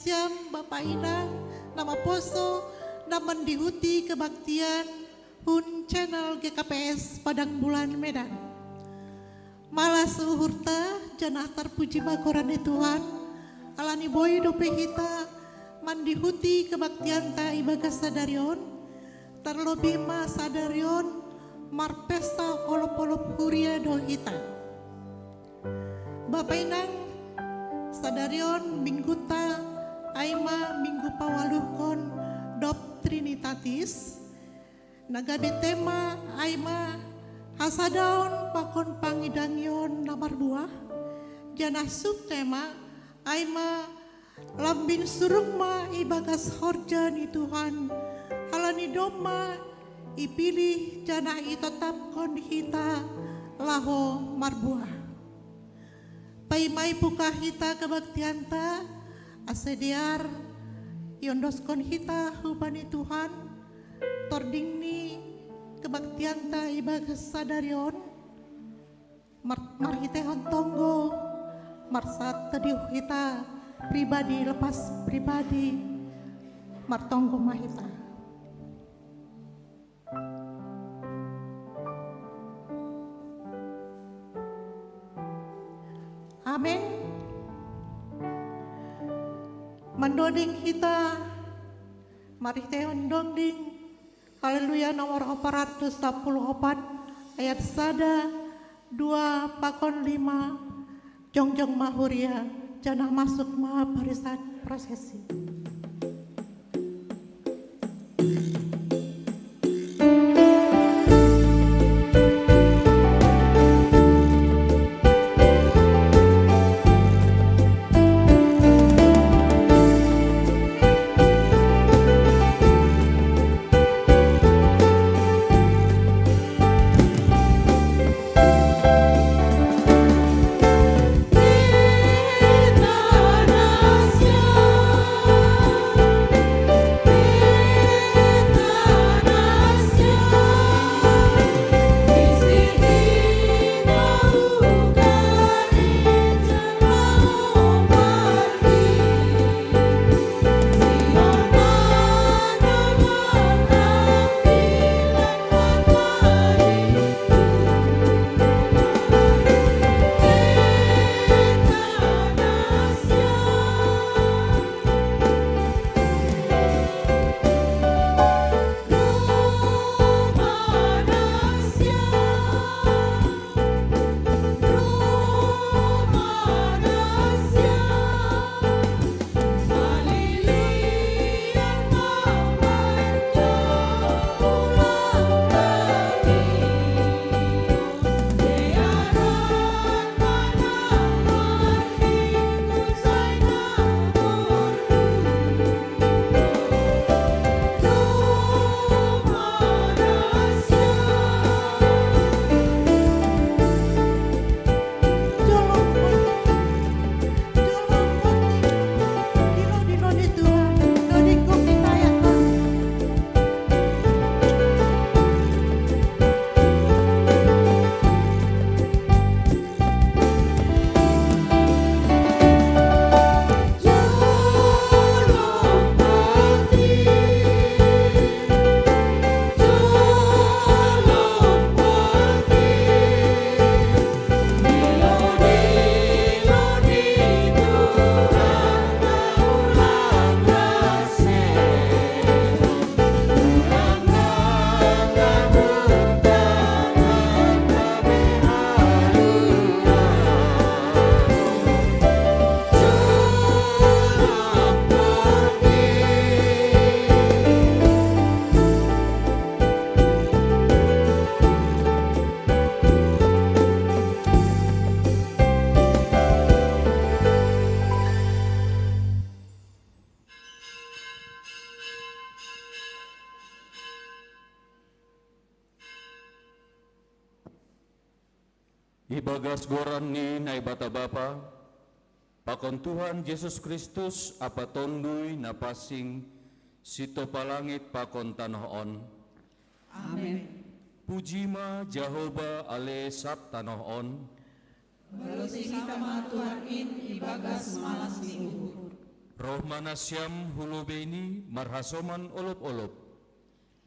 Siam Bapak Inang, nama Poso, nama dihuti kebaktian, Hun channel GKPS Padang Bulan Medan. Malas uhurta, janah terpuji bakorane Tuhan, alani boy dope hita, mandihuti kebaktian ta ibagas sadarion, terlebih ma sadarion, marpesta olop-olop huria do hita. Bapak Inang, sadarion mingguta, Aima minggu pawaluhkon dop Trinitatis nagabe tema Aima hasadaon pakon pangidangyon namar buah janah subtema Aima lambin surungma ibagas horjani Tuhan halani doma ipilih janah itetapkon hita laho marbuah paimai puka hita kebaktianta asediar yondoskon hita hubani Tuhan tordingni kebaktian ta ibagas sadarion marhitehon tonggo marsat tadiuh hita pribadi lepas pribadi martonggo mahita. Amin. Mandoding kita, mari teon dongding, haleluya nomor 414 ayat sada 2 pakon 5 jongjong mahuria janah masuk maha barisan prosesi. Ibagas goran ni na ibata bapa, pakon Tuhan Yesus Kristus apa tondui na pasing sito palangit pakon tanohon. Amin. Pujima Jehovah ale sap tanohon. Belusih kita Tuhan in ibagas malas ni uhur. Roh manasyam hulubeni marhasoman olop-olop.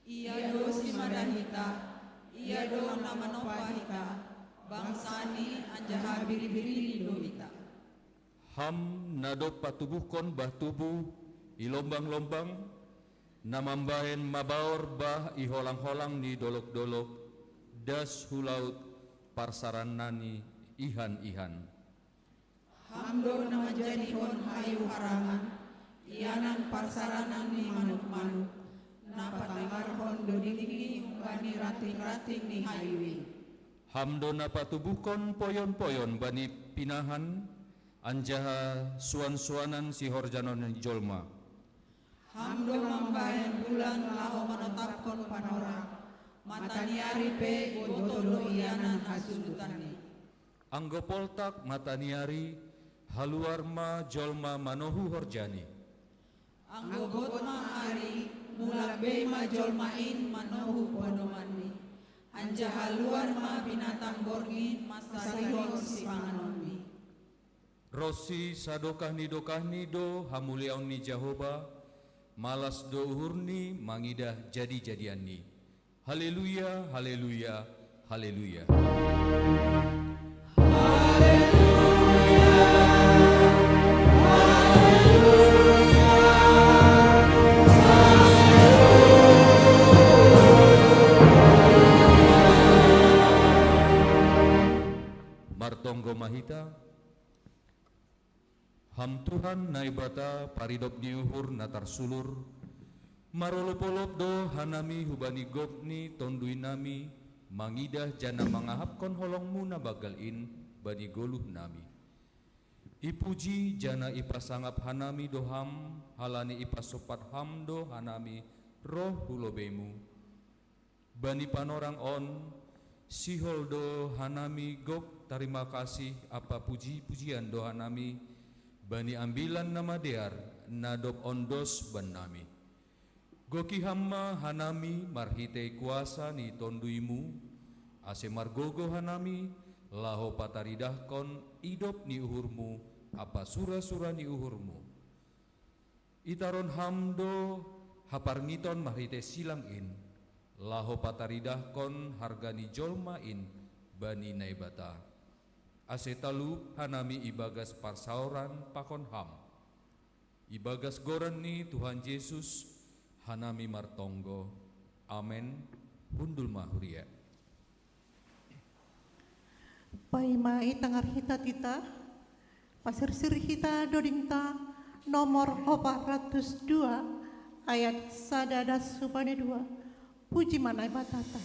Iya do simadahita, iya do namanopahita, bangsani anjaha biri-biri do ita. Ham nadop patubuhkon bah tubuh ilombang-lombang, namambahen mabaor bah iholang-holang ni dolok-dolok, das hulaut parsaranani ihan-ihan. Hamdo nama jadihon hayu harangan, ianan parsaranan ni manuk-manuk, napatangarhon do dinggi bani rating-rating ni hayui. Hamdo napatubuhkon poyon-poyon bani pinahan, anjaha suan-suanan si horjanon ni jolma. Hamdo mambahen bulan laho menetapkon panorang, mataniari pe gotodo ianan hasudutani. Anggo poltak mataniari, haluarma jolma manohu horjani. Anggo botma ari, mulak bema jolmain manohu podomani. Anjaha luar ma binatang borgin masarihon si panganonmi. Rosi sadokah ni do hamuliaun ni Jahoba, malas do uhurni mangidah jadi-jadian ni. Haleluya, haleluya, haleluya. Martonggo mahita, ham Tuhan naibata paridop di uhur natar sulur, marolop-olop do hanami hubani gopni tondui nami, mangidah jana mangahapkon holongmu na bagalin bani goluh nami. Ipuji jana ipasangap hanami do ham, halani ipasopat ham do hanami roh hulobemu. Bani panorang on, sihol do hanami gok terima kasih apa puji-pujian do hanami, bani ambilan nama dear nadop ondos ban nami. Goki hamma hanami marhite kuasa ni tonduimu, ase margogo hanami laho pataridahkon idop ni uhurmu, apa sura-sura ni uhurmu. Itaron hamdo haparngiton marhite silangin, laho pataridahkon hargani jolmain bani naibata. Ase talu hanami ibagas parsauran pakon ham. Ibagas goran ni Tuhan Yesus hanami martonggo. Amen. Hundul mahuria. Paima itangar hita tita, pasir-sir hita dodingta nomor 402 ayat sadadas supane 2. Puji manai batata.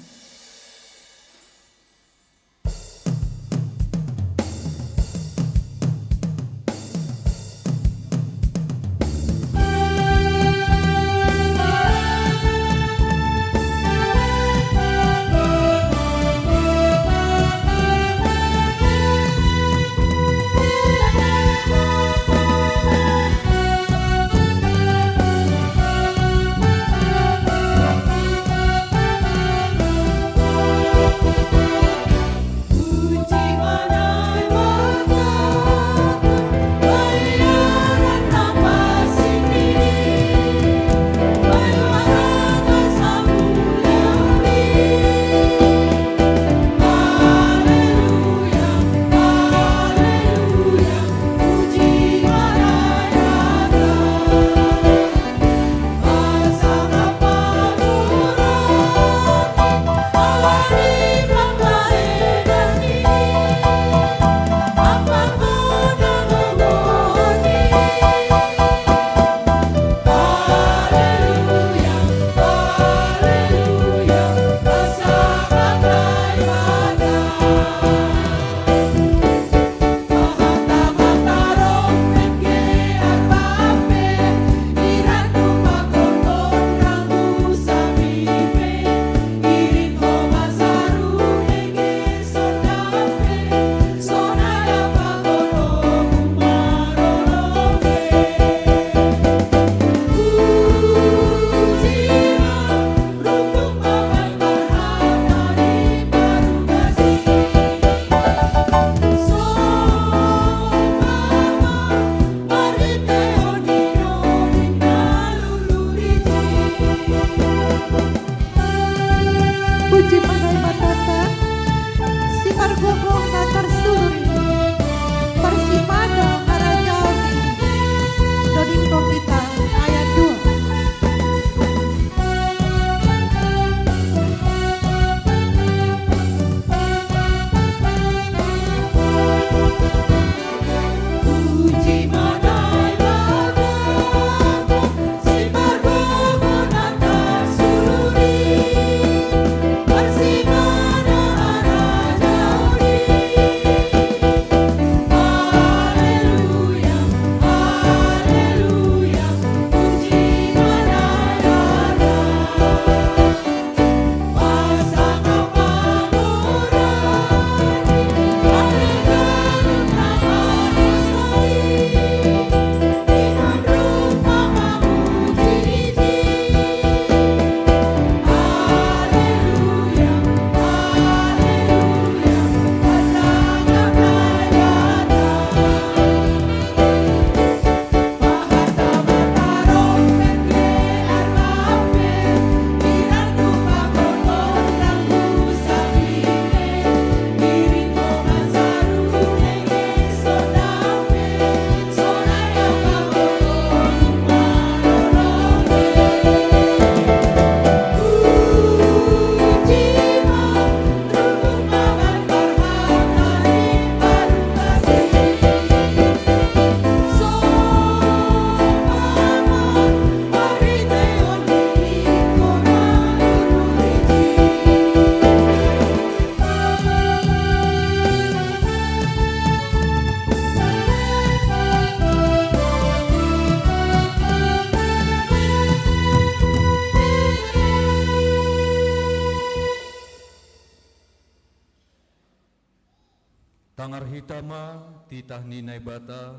Pangarhitama titah ni naibata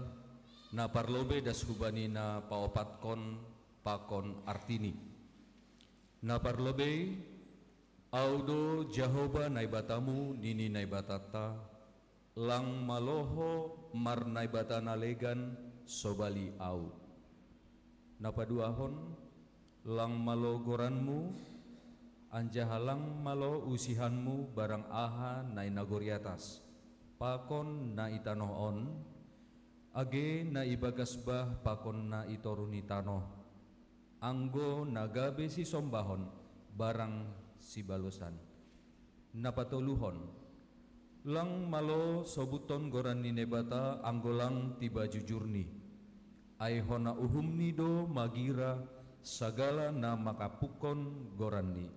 na parlobe das hubani na paopatkon pakon artini. Na parlobe audo Jehovah naibatamu nini naibatata lang maloho mar naibata nalegan sobali au. Napaduahon lang malo goranmu anjahalang malo usihanmu barang aha nai nagoriatas pakon na itanoon age na ibagasbah pakon na itoruni tanoh anggo nagabe si sombahon barang si balosan napatuluhon lang malo sobuton goran ni nebata anggo lang tiba jujurni ay hona uhumni do magira sagala na makapukon goranni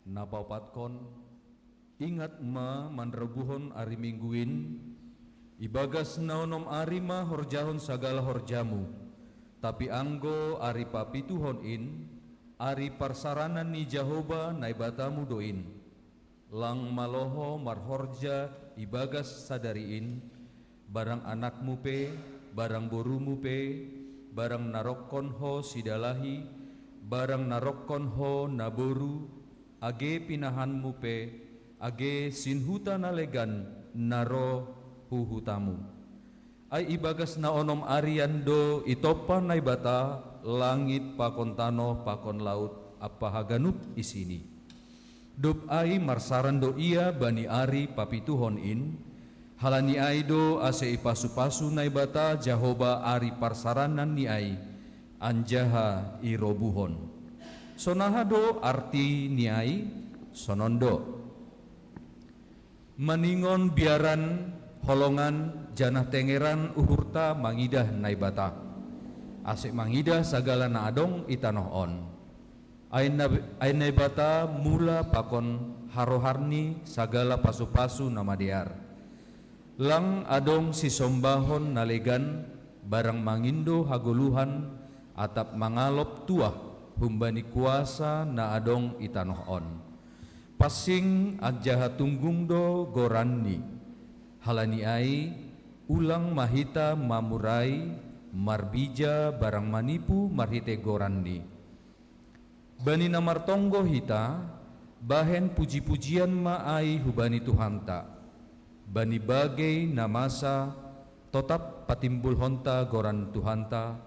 napapatkon ingat ma manrebuhon ari mingguin ibagas naonom ari ma horjahon sagala horjamu tapi anggo ari papituhon in ari parsaranan ni Jehovah naibatamu doin lang maloho marhorja ibagas sadariin barang anakmu pe barang borumu pe barang narokon ho sidalahi barang narokon ho naboru age pinahanmu pe age sinhuta nalegan naro huhutamu ay ibagas na onom arian do itopan naibata langit pakon tano pakon laut apa haganup isini dop ay marsaran do iya bani ari papituhon in halani ay do ase ipasu-pasu naibata Jehovah ari parsaranan ni ay anjaha irobuhon sonaha do arti ni ay sonondo maningon biaran holongan janah tengeran uhurta mangidah naibata asik mangidah sagala na adong itanohon ay naibata mula pakon haroharni sagala pasu-pasu namadear lang adong si sombahon nalegan barang mangindo haguluhan atap mangalop tuah humbani kuasa na adong itanohon pasing agjaha tunggung do goranni halani ai ulang mahita mamurai marbija barang manipu marhite goranni bani namartonggo hita bahen puji-pujian maai hubani Tuhanta bani bagai namasa tetap patimbul honta goran Tuhanta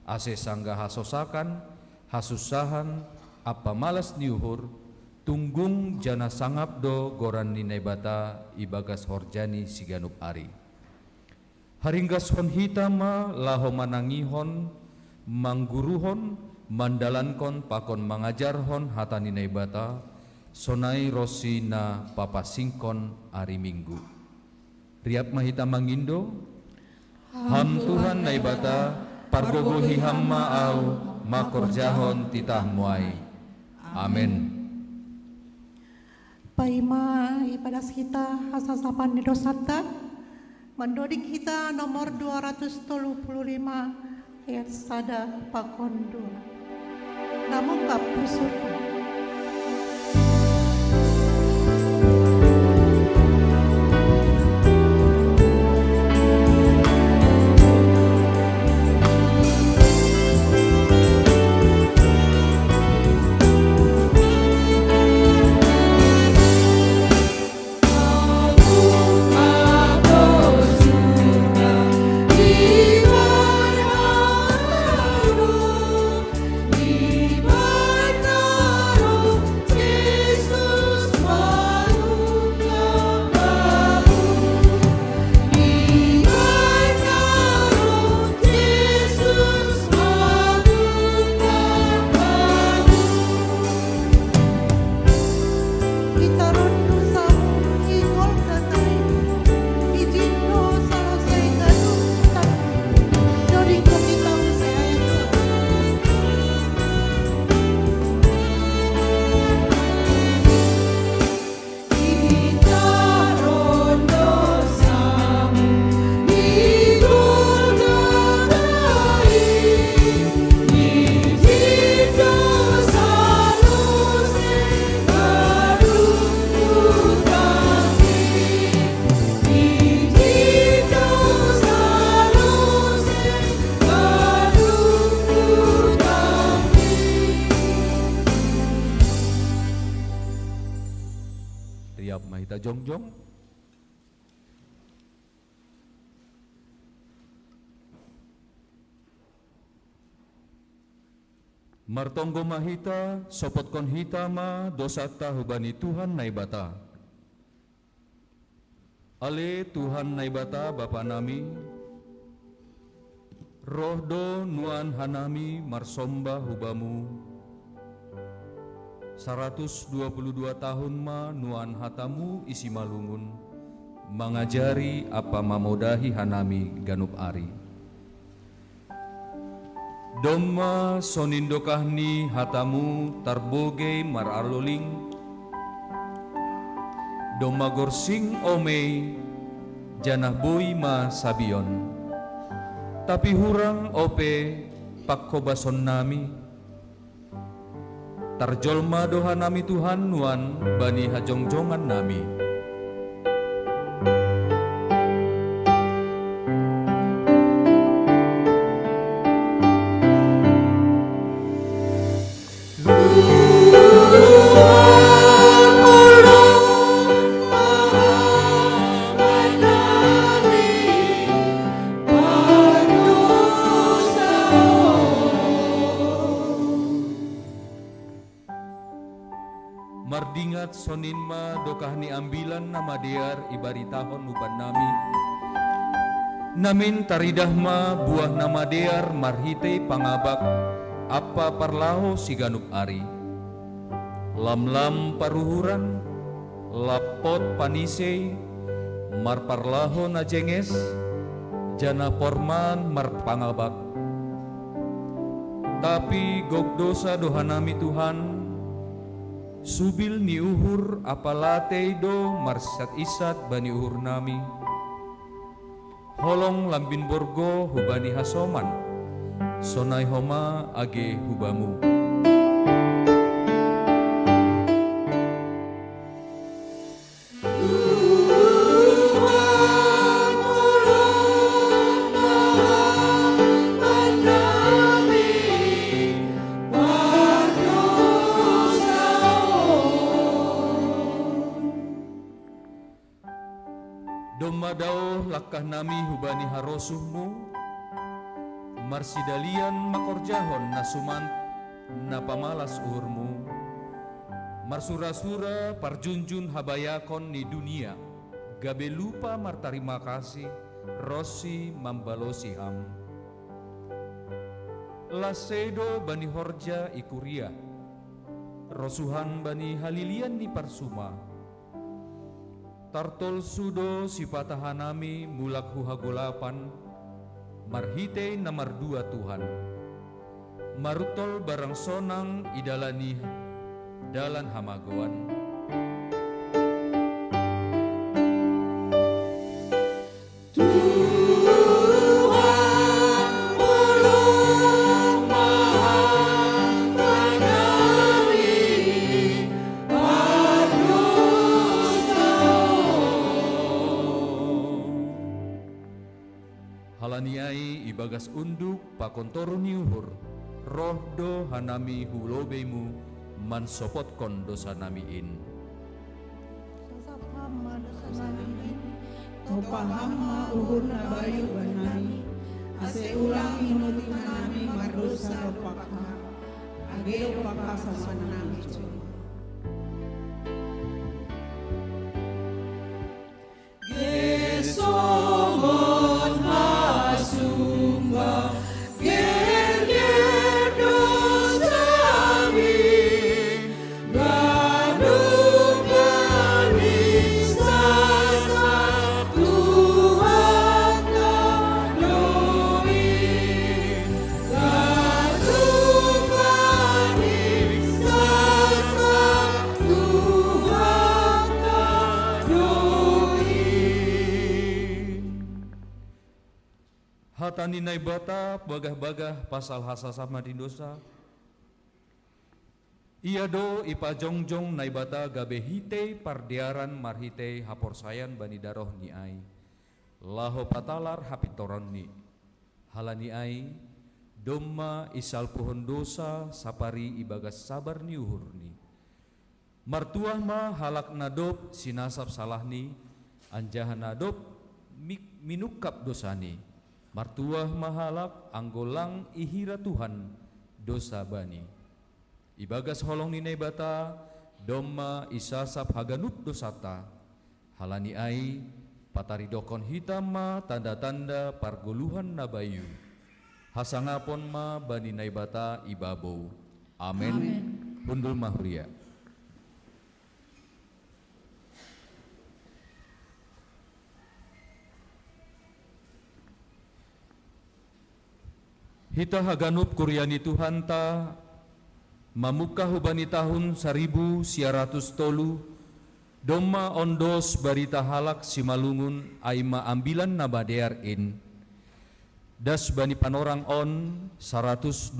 ase sangga hasosakan hasusahan apa malas niuhur tunggung jana sangap do goran ni naibata ibagas horjani siganup ari haringgas hon hitama laho manangihon mangguruhon mandalankon pakon mangajarhon hatani naibata sonai rosina papasingkon ari minggu riap mahita mangindo ham Tuhan naibata pargogohi hamma au makorjahon titah muai amin. Paima ibadas kita hasasapan di dosata mendoding kita nomor 235 ayat sada pakon 2 namun kap surga. Di mana jongjong. Martonggo mahita, sopot kon hita ma dosata hubani Tuhan naibata. Ale Tuhan naibata Bapa nami, roh do nuan hanami marsomba hubamu. 122 tahun ma nuan hatamu isi malungun, mangajari apa mamodahi hanami ganup ari. Domma sonindokahni hatamu tarboge maraluling, domma gorsing omei janah boy ma sabion, tapi hurang ope pakkobason nami, tarjolma doha nami Tuhan nuan bani hajongjongan nami. Mardingat soninma dokahni ambilan nama dear ibaritahon uban nami, namin taridahma buah nama dear marhitei pangabak apa parlaho siganup ari, lam-lam paruhuran lapot panisei marparlaho na jenges jana porman marpangabak, tapi gogdosa dohanami Tuhan subil ni uhur apalatei do marsat isat bani uhur nami, holong lambin borgo hubani hasoman, sonai homa age hubamu. Domma dao lakah nami hubani harosuhmu, marsidalian makorjahon nasuman na pamalas uhurmu, marsura-sura parjunjun habayakon ni dunia, gabe lupa martarima kasih, rosi mambalosi ham. Lasedo bani horja ikuria, rosuhan bani halilian ni parsuma, tartol sudo sipatahanami mulak huhagolapan, marhitei namar dua Tuhan, marutol barang sonang idalani dalan hamagoan. Halaniai ibagas unduk pakontoro niuhur, roh do hanami hulobeimu mansopot kon dosa namiin. Sasapama dosa nami, Topahama uhur na bayu banami, ase ulang inuti nami mardosa dopakha, age dopakha sama nami cuma. Gesomon hasumba, ger-ger dosami, gaduh manis sasa Tuhan kadoin, gaduh manis sasa Tuhan kadoin. Hatani naibata bagah-bagah pasal hasasama di dosa. Ia do ipa jongjong naibata gabe hitei pardiaran marhitei haporsayan bani daroh ni ai. Laho patalar hapitoron ni. Halani ai domma isal pohon dosa sapari ibagas sabar ni uhur ni. Martuah ma halak nadop sinasap salahni, anjahan nadop minukap dosani. Martuah ma halak anggolang ihira Tuhan dosa bani. Ibagas holong ni nebata, domma isasap haganup dosata. Halani ai pataridokon hitam ma tanda-tanda pargoluhan nabayu. Hasangapon ma bani naibata ibabou. Amen. Hundul mahria. Hita haganup kuryani Tuhan ta mamuka hubani tahun 1100 domma ondos barita halak simalungun aima ambilan nabadear in das bani panorang on 122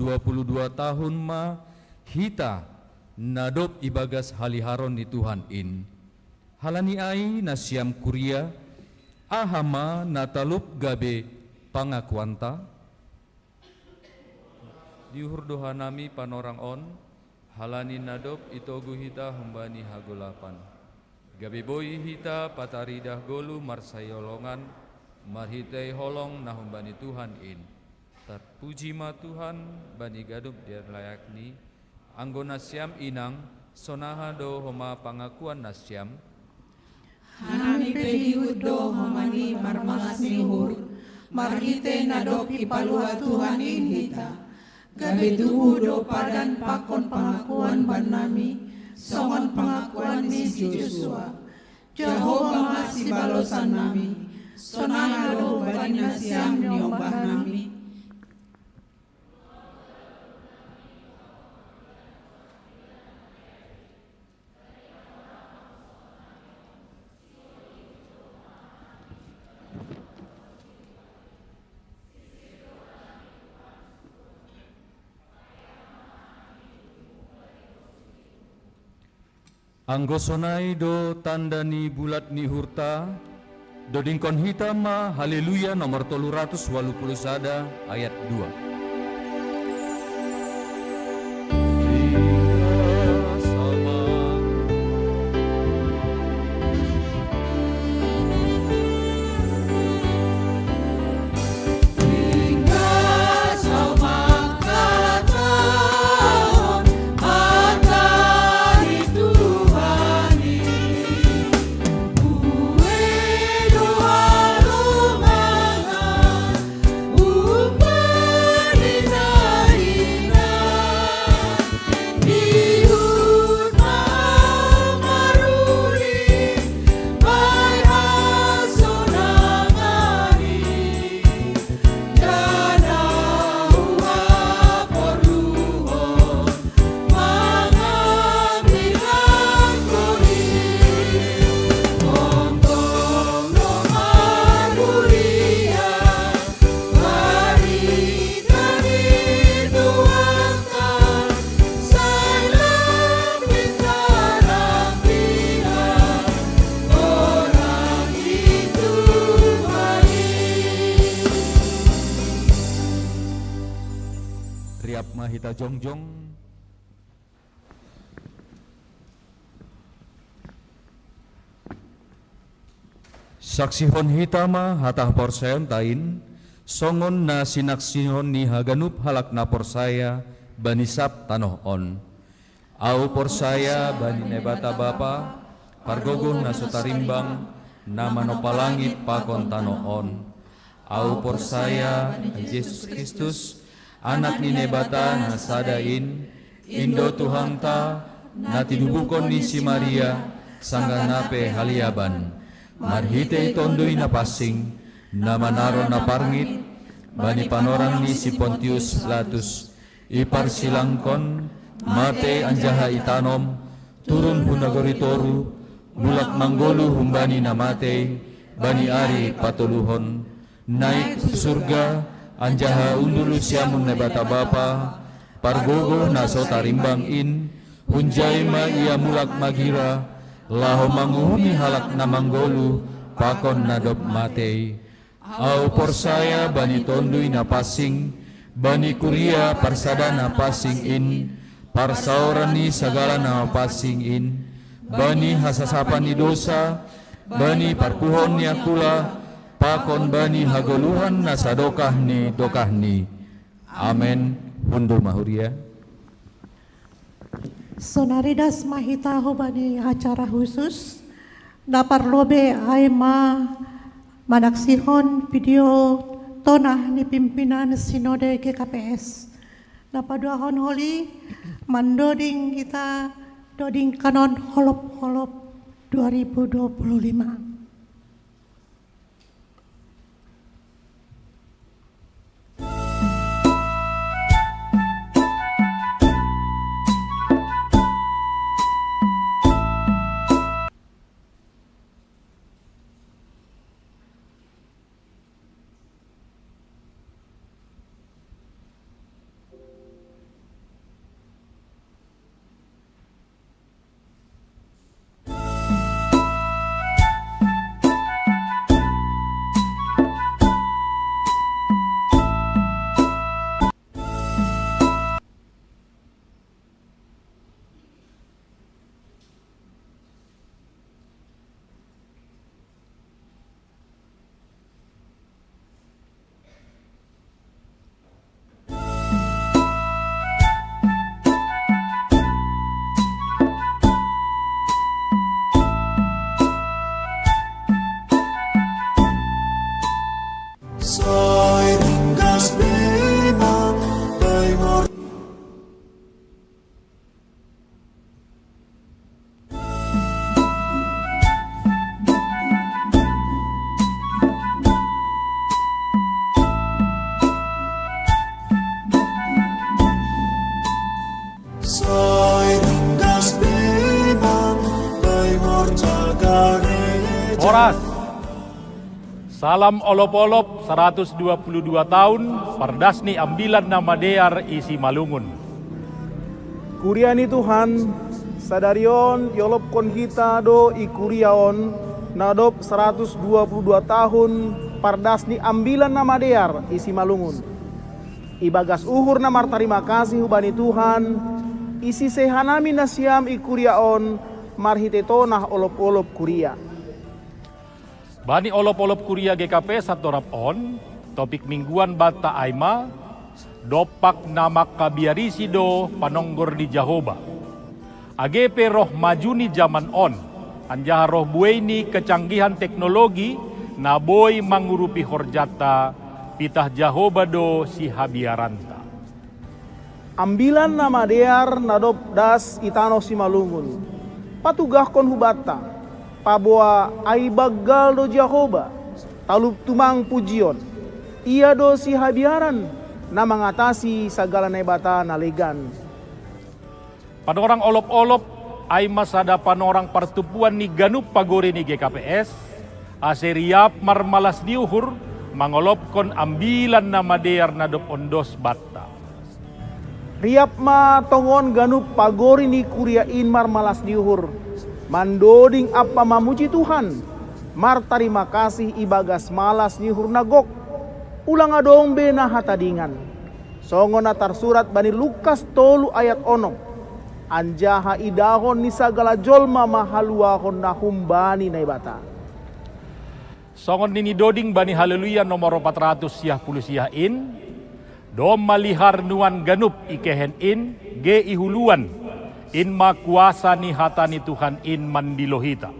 tahun ma hita nadop ibagas haliharon ni Tuhan in halani ai nasiam kuria ahama natalup gabe pangakuanta diuhur doha nami panorang on halani nadop itogu hita humbani hagolapan gabe boy hita pataridah golu marsayolongan marhitai holong nahumbani Tuhan in terpuji ma Tuhan bani gadup dia layakni anggo nasyam inang sonaha do homa pangakuan nasyam Hanami pediud do homani marmalas nihur, marhite nadop ipalua Tuhan in hita. Gabe do padan pakon pengakuan banami, songon pengakuan ni si Joshua. Jehovah masih balosan nami, sonaha do bani nasiam nyombah nami. Anggo sonai do tandani bulat ni hurta dodingkon hitam ma haleluya nomor 381 ayat 2. Hita jongjong saksi hon hitama hatah porsayon tain songon na sinaksihon ni haganup halak na porsaya banisap tanoh on au porsaya bani nebata bapa pargogoh na sotarimbang na manopalangit pakon tanoh on au porsaya Yesus Kristus anak ni nebata na sadain indo Tuhan ta na tinubukon ni si Maria sangga nape haliaban marhite tondoi na pasing na manaron na parngit bani panorang ni si Pontius Pilatus iparsilangkon mate anjaha itanom turun hunagoritoru bulak manggolu humbani na mate bani ari patuluhon naik surga anjaha undulu siamun nebata bapa pargogo na sotarimbang in hunjai ma ia mulak magira laho manguhumi halak na manggolu pakon nadop matei au porsaya bani tondui na pasing bani kuria parsada na pasing in parsauran ni sagala na pasing in bani hasasapani dosa, bani parpuhon ni akula, pakon bani hagoluhan nasadokahni dokahni. Amen. Hundul mahuria. Sonaridas mahita hubani acara khusus dapar lobe aima manaksihon video tonah ni pimpinan sinode GKPS napaduahon holi mandoding kita doding kanon holop-holop 2025. Horas. Salam olop-olop 122 tahun Pardasni ambilan nama dear isi Malungun. Kuriani Tuhan, sadarion yolopkon kita do ikuriaon nadop 122 tahun Pardasni ambilan nama dear isi Malungun. Ibagas uhur namar terima kasih hubani Tuhan, isi sehanami nasiam ikuriaon marhite tonah olop-olop kuria. Bani olop-olop kuria GKP satorap on, topik mingguan bata aima, dopak nama kabiarisi do panonggor di Jahoba. AGP roh majuni zaman on, anjaha roh bueni kecanggihan teknologi, naboy mangurupi horjata, pitah Jahoba do si habiaranta. Ambilan nama dear nadop das itano si Malungun, patugah kon hubata, paboa ai bagal do Jahoba, talup tumang pujion, ia do si habiaran, na mengatasi segala nebata nalegan. Pada orang olop-olop, ai masada panorang pertupuan ni ganup pagore ni GKPS, aseriap marmalas diuhur, mangolopkon ambilan nama dear nadop ondos batta. Riap ma tongon ganup pagori ni kuriain marmalas diuhur, mandoding apa mamuji Tuhan, mar terima kasih ibagas malas nihur nagok, ulang adombe na hatadingan. Songon atar surat bani Lukas 3 ayat 6, anjaha idahon ni sagala jolma mahaluahon na humbani na ibata. Songon nini doding bani haleluya nomor 400 siah puluh siah in, dom malihar nuan ganup ikehen in, ge ihuluan, in ma kuasa ni hatani Tuhan in mandilohita.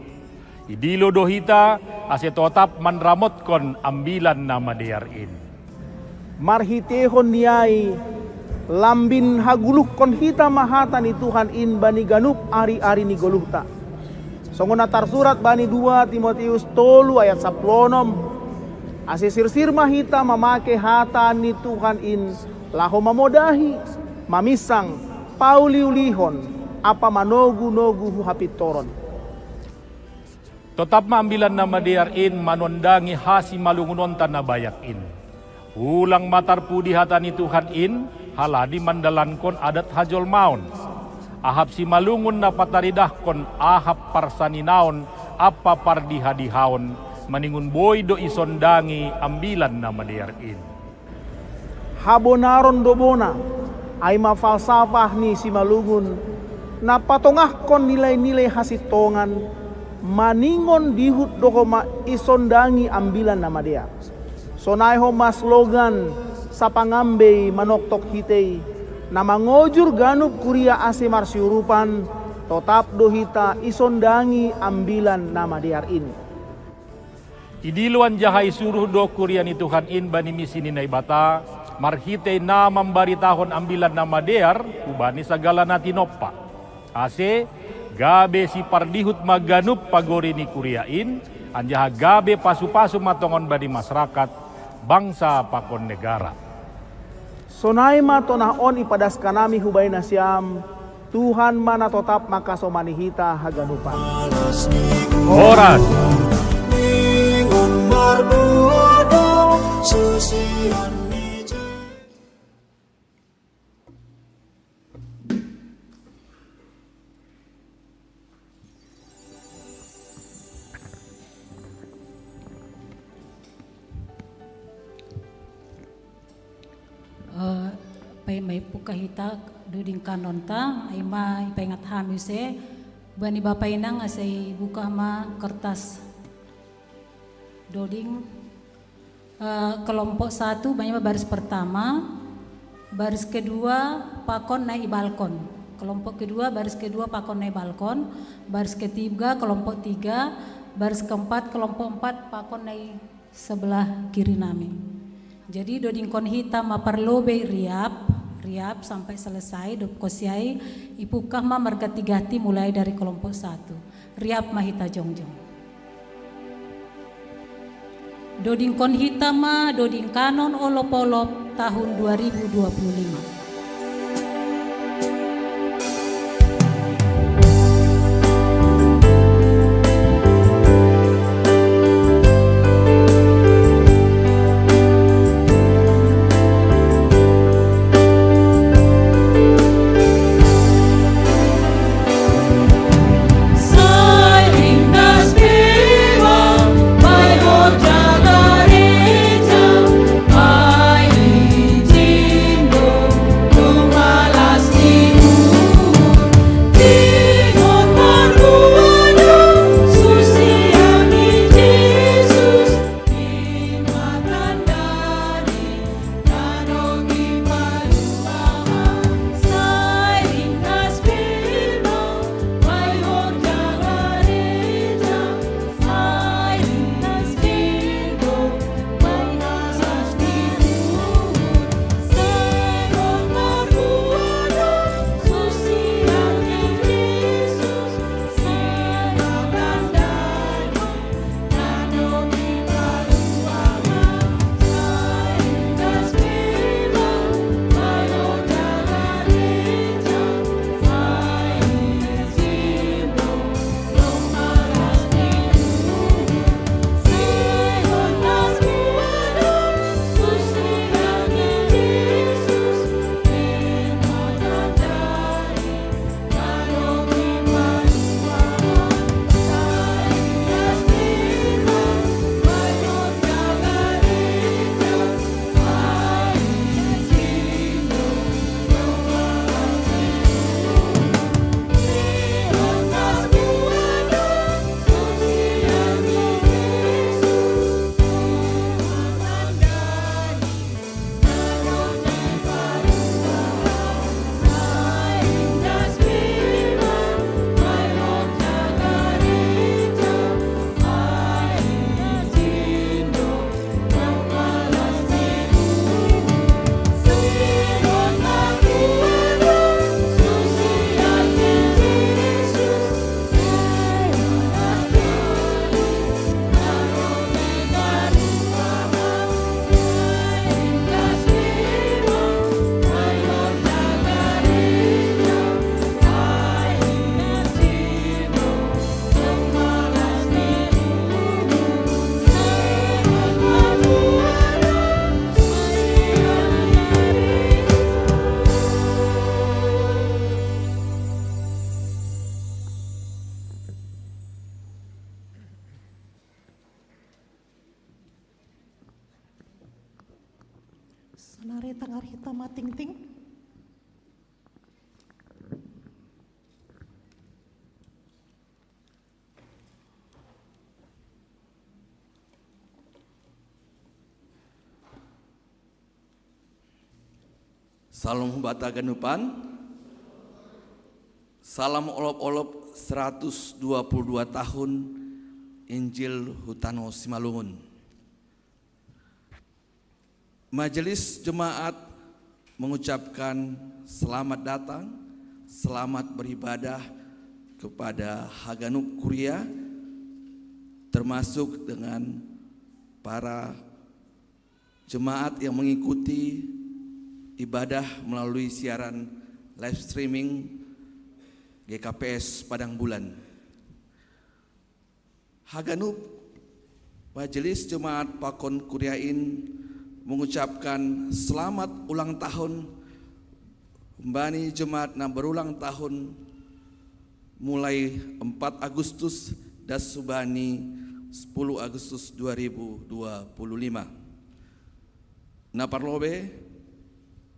Idilo dohita ase totap manramotkon ambilan nama dear in. Marhitehon niai lambin haguluk kon hita mahatani Tuhan in bani ganup ari-ari ni goluhta. Songon atar surat bani 2 Timotius 3 ayat 10, ase sirsir mahita mamake hatani Tuhan in laho mamodahi, mamisang, pauliulihon, apa manogu-nogu hapitoron. Tetap maambilan nama dear in manondangi hasi malungunon tanah bayak in. Ulang matarpu di hatani Tuhan in, haladi mandalankon adat hajol maun. Ahap si malungun na pataridahkon ahap parsaninaon apa pardihadihaon, maningun boy do isondangi ambilan nama dear in. Habonaron dobona ay mafalsafah ni si malungun, na patongahkon nilai-nilai hasitongan maningon dihut dokoma isondangi ambilan nama dia. Sonaiho mas slogan sa pangambe manoktok hitei na mangojur ganup kuria ase marsiurupan tetap dohita isondangi ambilan nama dia ini. Idiluan jahai suruh do kurian Tuhan in bani misi ninai bata marhite na membaritahon ambilan nama dear ubani segala natinoppa. Ase gabe si pardihut maganup pagori ni kuriain anjaha gabe pasu-pasu matongon bani masyarakat bangsa pakon negara. Sonaima tonahon ipadas kanami hubay na siyam Tuhan mana tetap maka somanihita haganupan. Oras. Pai mai puka hita duding kanon ta ai ma ipengat hamise bani bapai nang asai buka ma kertas doding kelompok 1 banyak baris pertama, baris kedua pakon naik balkon, kelompok kedua baris kedua pakon naik balkon, baris ketiga kelompok 3, baris keempat kelompok 4 pakon naik sebelah kiri nami. Jadi doding kon hitam perlu riap sampai selesai dop kosiai ipukah ma mergati-gati mulai dari kelompok 1 riap mahita jongjong. Doding kon hitam ma doding kanon olop-olop tahun 2025. Senare tangar hitam ting ting. Salam Bata Ganupan. Salam olop-olop 122 tahun Injil Hutano Simalungun. Majelis Jemaat mengucapkan selamat datang, selamat beribadah kepada Haganup Kuria, termasuk dengan para jemaat yang mengikuti ibadah melalui siaran live streaming GKPS Padang Bulan. Haganup Majelis Jemaat Pakon Kuriain mengucapkan selamat ulang tahun Bani Jemaat na berulang tahun mulai 4 Agustus dan Subani 10 Agustus 2025. Na parlobe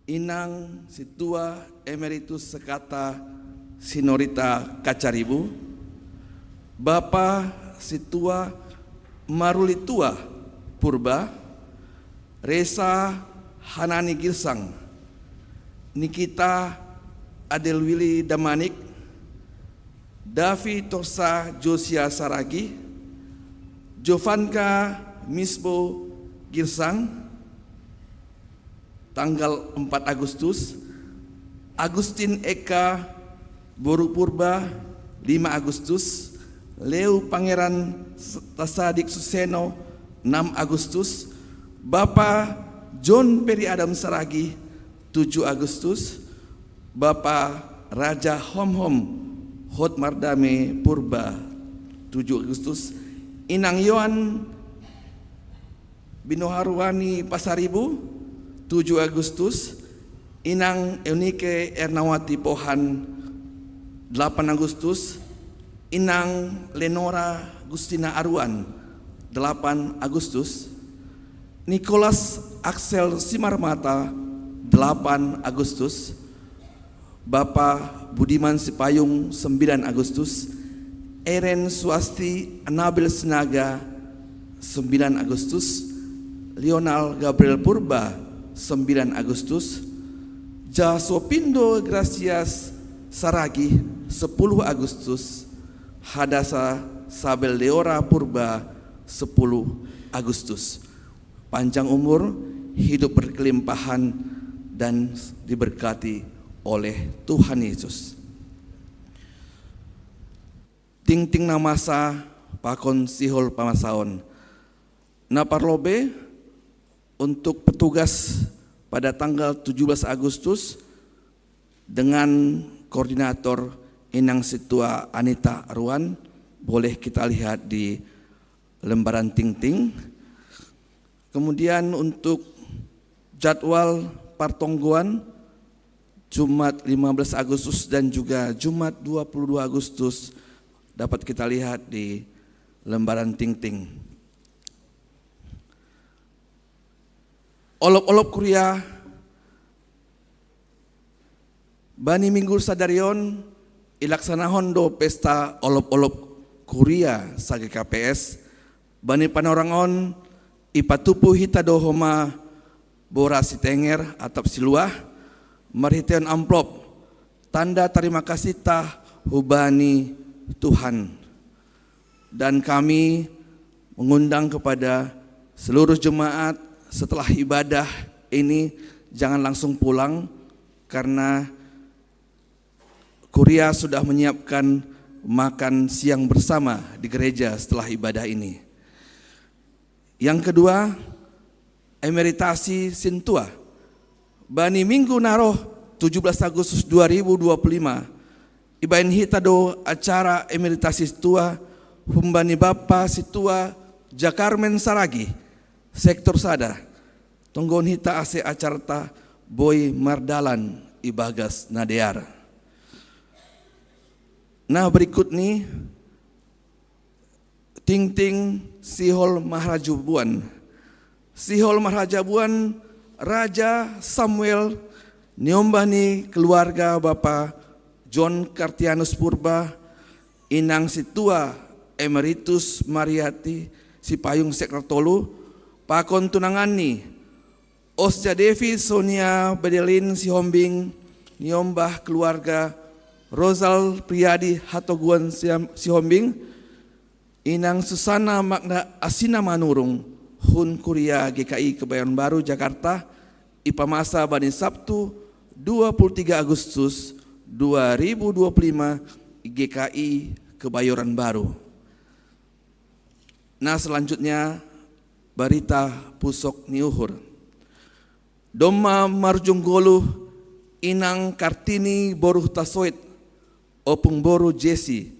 Inang Situa Emeritus Sekata Sinorita Kacaribu, Bapa Situa Marulitua Purba, Resa Hanani Girsang, Nikita Adelwili Damanik, Davi Torsa Josia Saragi, Jovanka Misbo Girsang, tanggal 4 Agustus, Agustin Eka Boru Purba 5 Agustus, Leo Pangeran Tasadik Suseno 6 Agustus, Bapak John Peri Adam Saragi 7 Agustus, Bapak Raja Hom Hot Mardame Purba 7 Agustus, Inang Yohan Binoharwani Pasaribu 7 Agustus, Inang Eunike Ernawati Pohan 8 Agustus, Inang Lenora Gustina Arwan 8 Agustus, Nicholas Axel Simarmata 8 Agustus, Bapak Budiman Sipayung 9 Agustus, Eren Swasti Anabil Sinaga 9 Agustus, Lionel Gabriel Purba 9 Agustus, Jasopindo Gracias Saragi 10 Agustus, Hadasa Sabel Deora Purba 10 Agustus. Panjang umur, hidup berkelimpahan, dan diberkati oleh Tuhan Yesus. Ting-ting namasa pakon sihol pamasaon. Naparlobe untuk petugas pada tanggal 17 Agustus dengan koordinator Inang Situa Anita Arwan, boleh kita lihat di lembaran ting-ting. Kemudian untuk jadwal partongguan Jumat 15 Agustus dan juga Jumat 22 Agustus dapat kita lihat di lembaran ting-ting. Olop-olop kuria Bani Minggu Sadarion ilaksanahon do pesta olop-olop kuria sa GKPS Bani Panorangon ipatupu hita do homa bora sitenger atap siluah marhiteon amplop tanda terima kasih tah hubani Tuhan, dan kami mengundang kepada seluruh jemaat setelah ibadah ini jangan langsung pulang karena Kuria sudah menyiapkan makan siang bersama di gereja setelah ibadah ini. Yang kedua, emeritasi Sintua Bani Minggu Naroh 17 Agustus 2025 ibain hitado acara emeritasi Situa Humbani Bapa Situa Jakarmen Saragi Sektor Sada tonggon hita ase acarta Boy Mardalan Ibagas Nadear. Nah berikut nih ting-ting Sihol Maharajabuan. Sihol Maharajabuan Raja Samuel niombani keluarga Bapak John Kartianus Purba, Inang Situa Emeritus Mariati Sipayung Sekretolu, pakon tunangani Osja Devi Sonia Bedelin Sihombing niombah keluarga Rozal Priyadi Hatoguan Sihombing, Inang Susana Magna Asina Manurung, Hun Kuria GKI Kebayoran Baru Jakarta, ipamasa bani Sabtu 23 Agustus 2025 GKI Kebayoran Baru. Nah, selanjutnya Barita Pusok Niuhur. Doma Marjonggolu Inang Kartini Boruh Tasoit Opung Boru Jesi,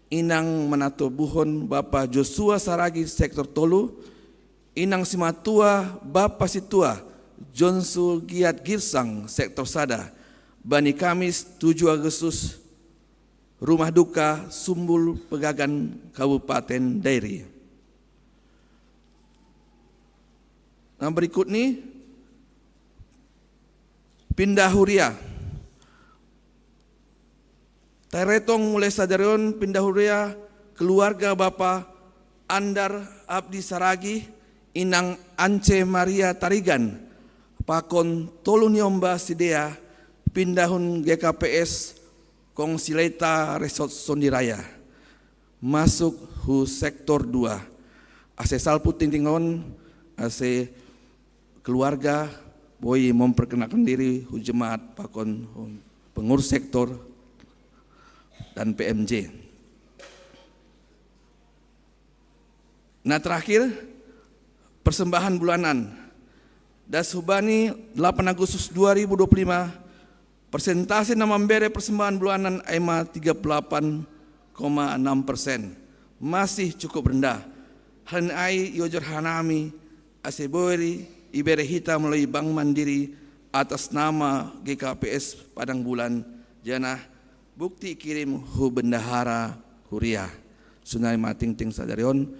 Inang Manato Buhon Bapak Joshua Saragi Sektor Tolu, Inang Simatua Bapak Situa Jonsul Giat Girsang Sektor Sada, Bani Kamis 7 Agustus, Rumah Duka Sumbul Pegagan Kabupaten Dairi. Nah, berikut nih pindah huria. Teretong mulai sadarion pindah huria keluarga Bapak Andar Abdi Saragi, Inang Ance Maria Tarigan, Pakon Tolu Niomba Sidea, pindahun GKPS Kong Sileta Resort Sondiraya, masuk hu sektor 2. Ase salpu tintingon, ase keluarga boy memperkenalkan diri hu jemaat Pakon pengurus sektor dan PMJ. Nah, terakhir persembahan bulanan. Dasubani 8 Agustus 2025, persentase nama memberi persembahan bulanan AIMA 38,6%, masih cukup rendah. Hanai Yojer Hanami Asebori Ibere Hita melalui Bank Mandiri atas nama GKPS Padang Bulan Janah, bukti kirim hu bendahara Huria. Sunai mating ting sadarion,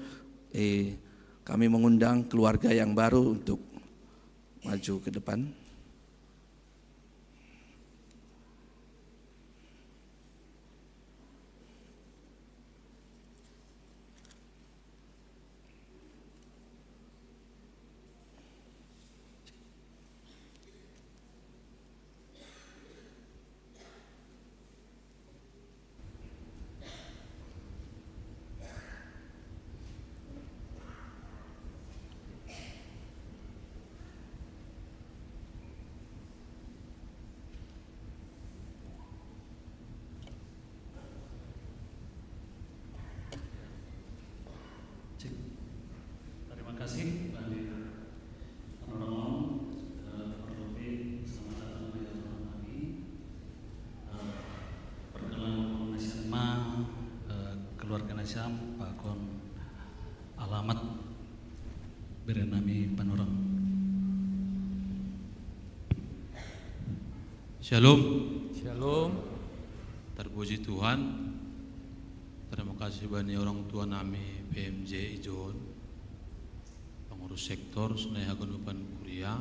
kami mengundang keluarga yang baru untuk maju ke depan. Terima kasih Bani Romo, Perlopi, selamat datang di dalam kami. Perkenalan Nasyama, keluarga Nasyam, Pakon alamat berenami Panorang. Shalom. Shalom. Terpuji Tuhan. Terima kasih banyak orang tua nami PMJ Ijon, pengurus sektor Sunai Hagunupan Kuria,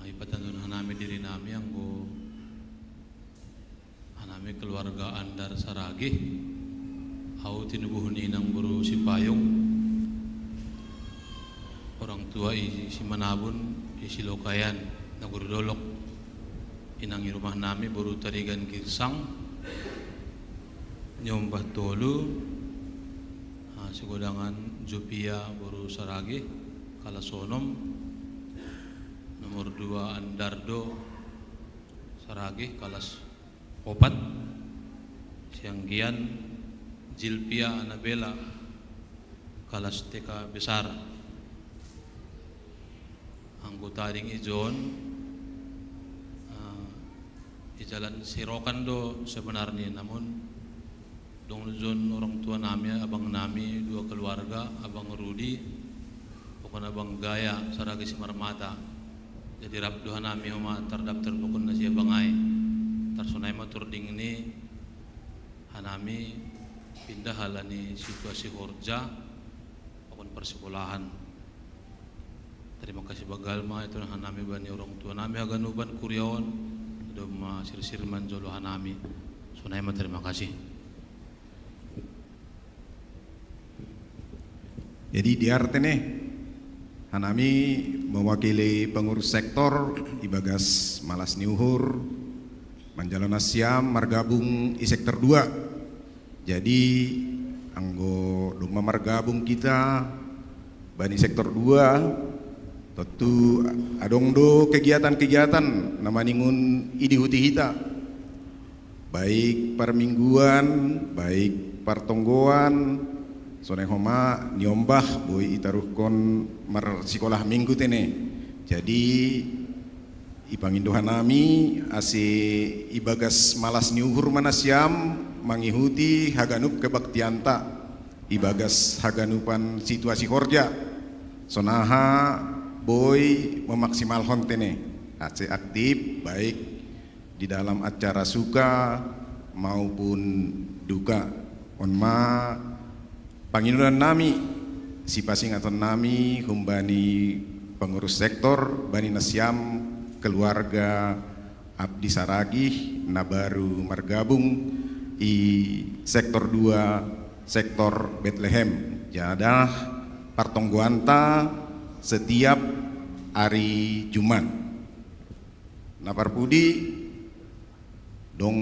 ipatan hanami diri nami anggo hanami keluarga Andar Saragi, au tinubuh ninang buru Sipayung, orang tua isi Manabun, isi Lokayan, Naguru Dolok, inangi rumah nami buru Tarigan Girsang, Nyombah Tolu, Segodangan Jupia Boru Saragi, Kalasonom, nomor 2 Andardo Saragi, Kalas Opat, Sianggian Jilpia Anabela, Kalas TK Besar, anggota Ring Ijon, di jalan Sirokan do sebenarnya, namun dong zon orang tua nami, abang nami, 2 keluarga, abang Rudi, pokoknya abang Gaya, Saragi Simarmata. Jadi rap doa nami homa terdaftar pokoknya si abang ai. Tersunai matur ding ini, hanami pindah halani situasi horja, pokoknya persekolahan. Terima kasih bagalma itu hanami bani orang tua nami aganuban Kuriawan, doma sir-sirman jolo hanami. Sunai ma terima kasih. Jadi di artene hanami mewakili pengurus sektor Ibagas Malas Niuhur Manjalana Siam margabung i sektor 2. Jadi anggo doma margabung kita bani sektor 2 tentu adong do kegiatan-kegiatan namaningun idihuti hita, baik permingguan, baik partonggoan, sone homa nyombah boy itaruhkon mar sekolah minggu tene. Jadi ipangindohan nami ase Ibagas Malas Niuhur Manasiam mangihuti haganup kebaktianta Ibagas haganupan situasi horja sonaha boy memaksimal hontene ace aktif baik di dalam acara suka maupun duka. Onma panginuran nami si pasingaton nami humbani pengurus sektor Bani Nasiam keluarga Abdi Saragih na baru margabung i sektor 2 sektor Bethlehem. Jadah partonggoanta setiap hari Jumat. Naparpudi dong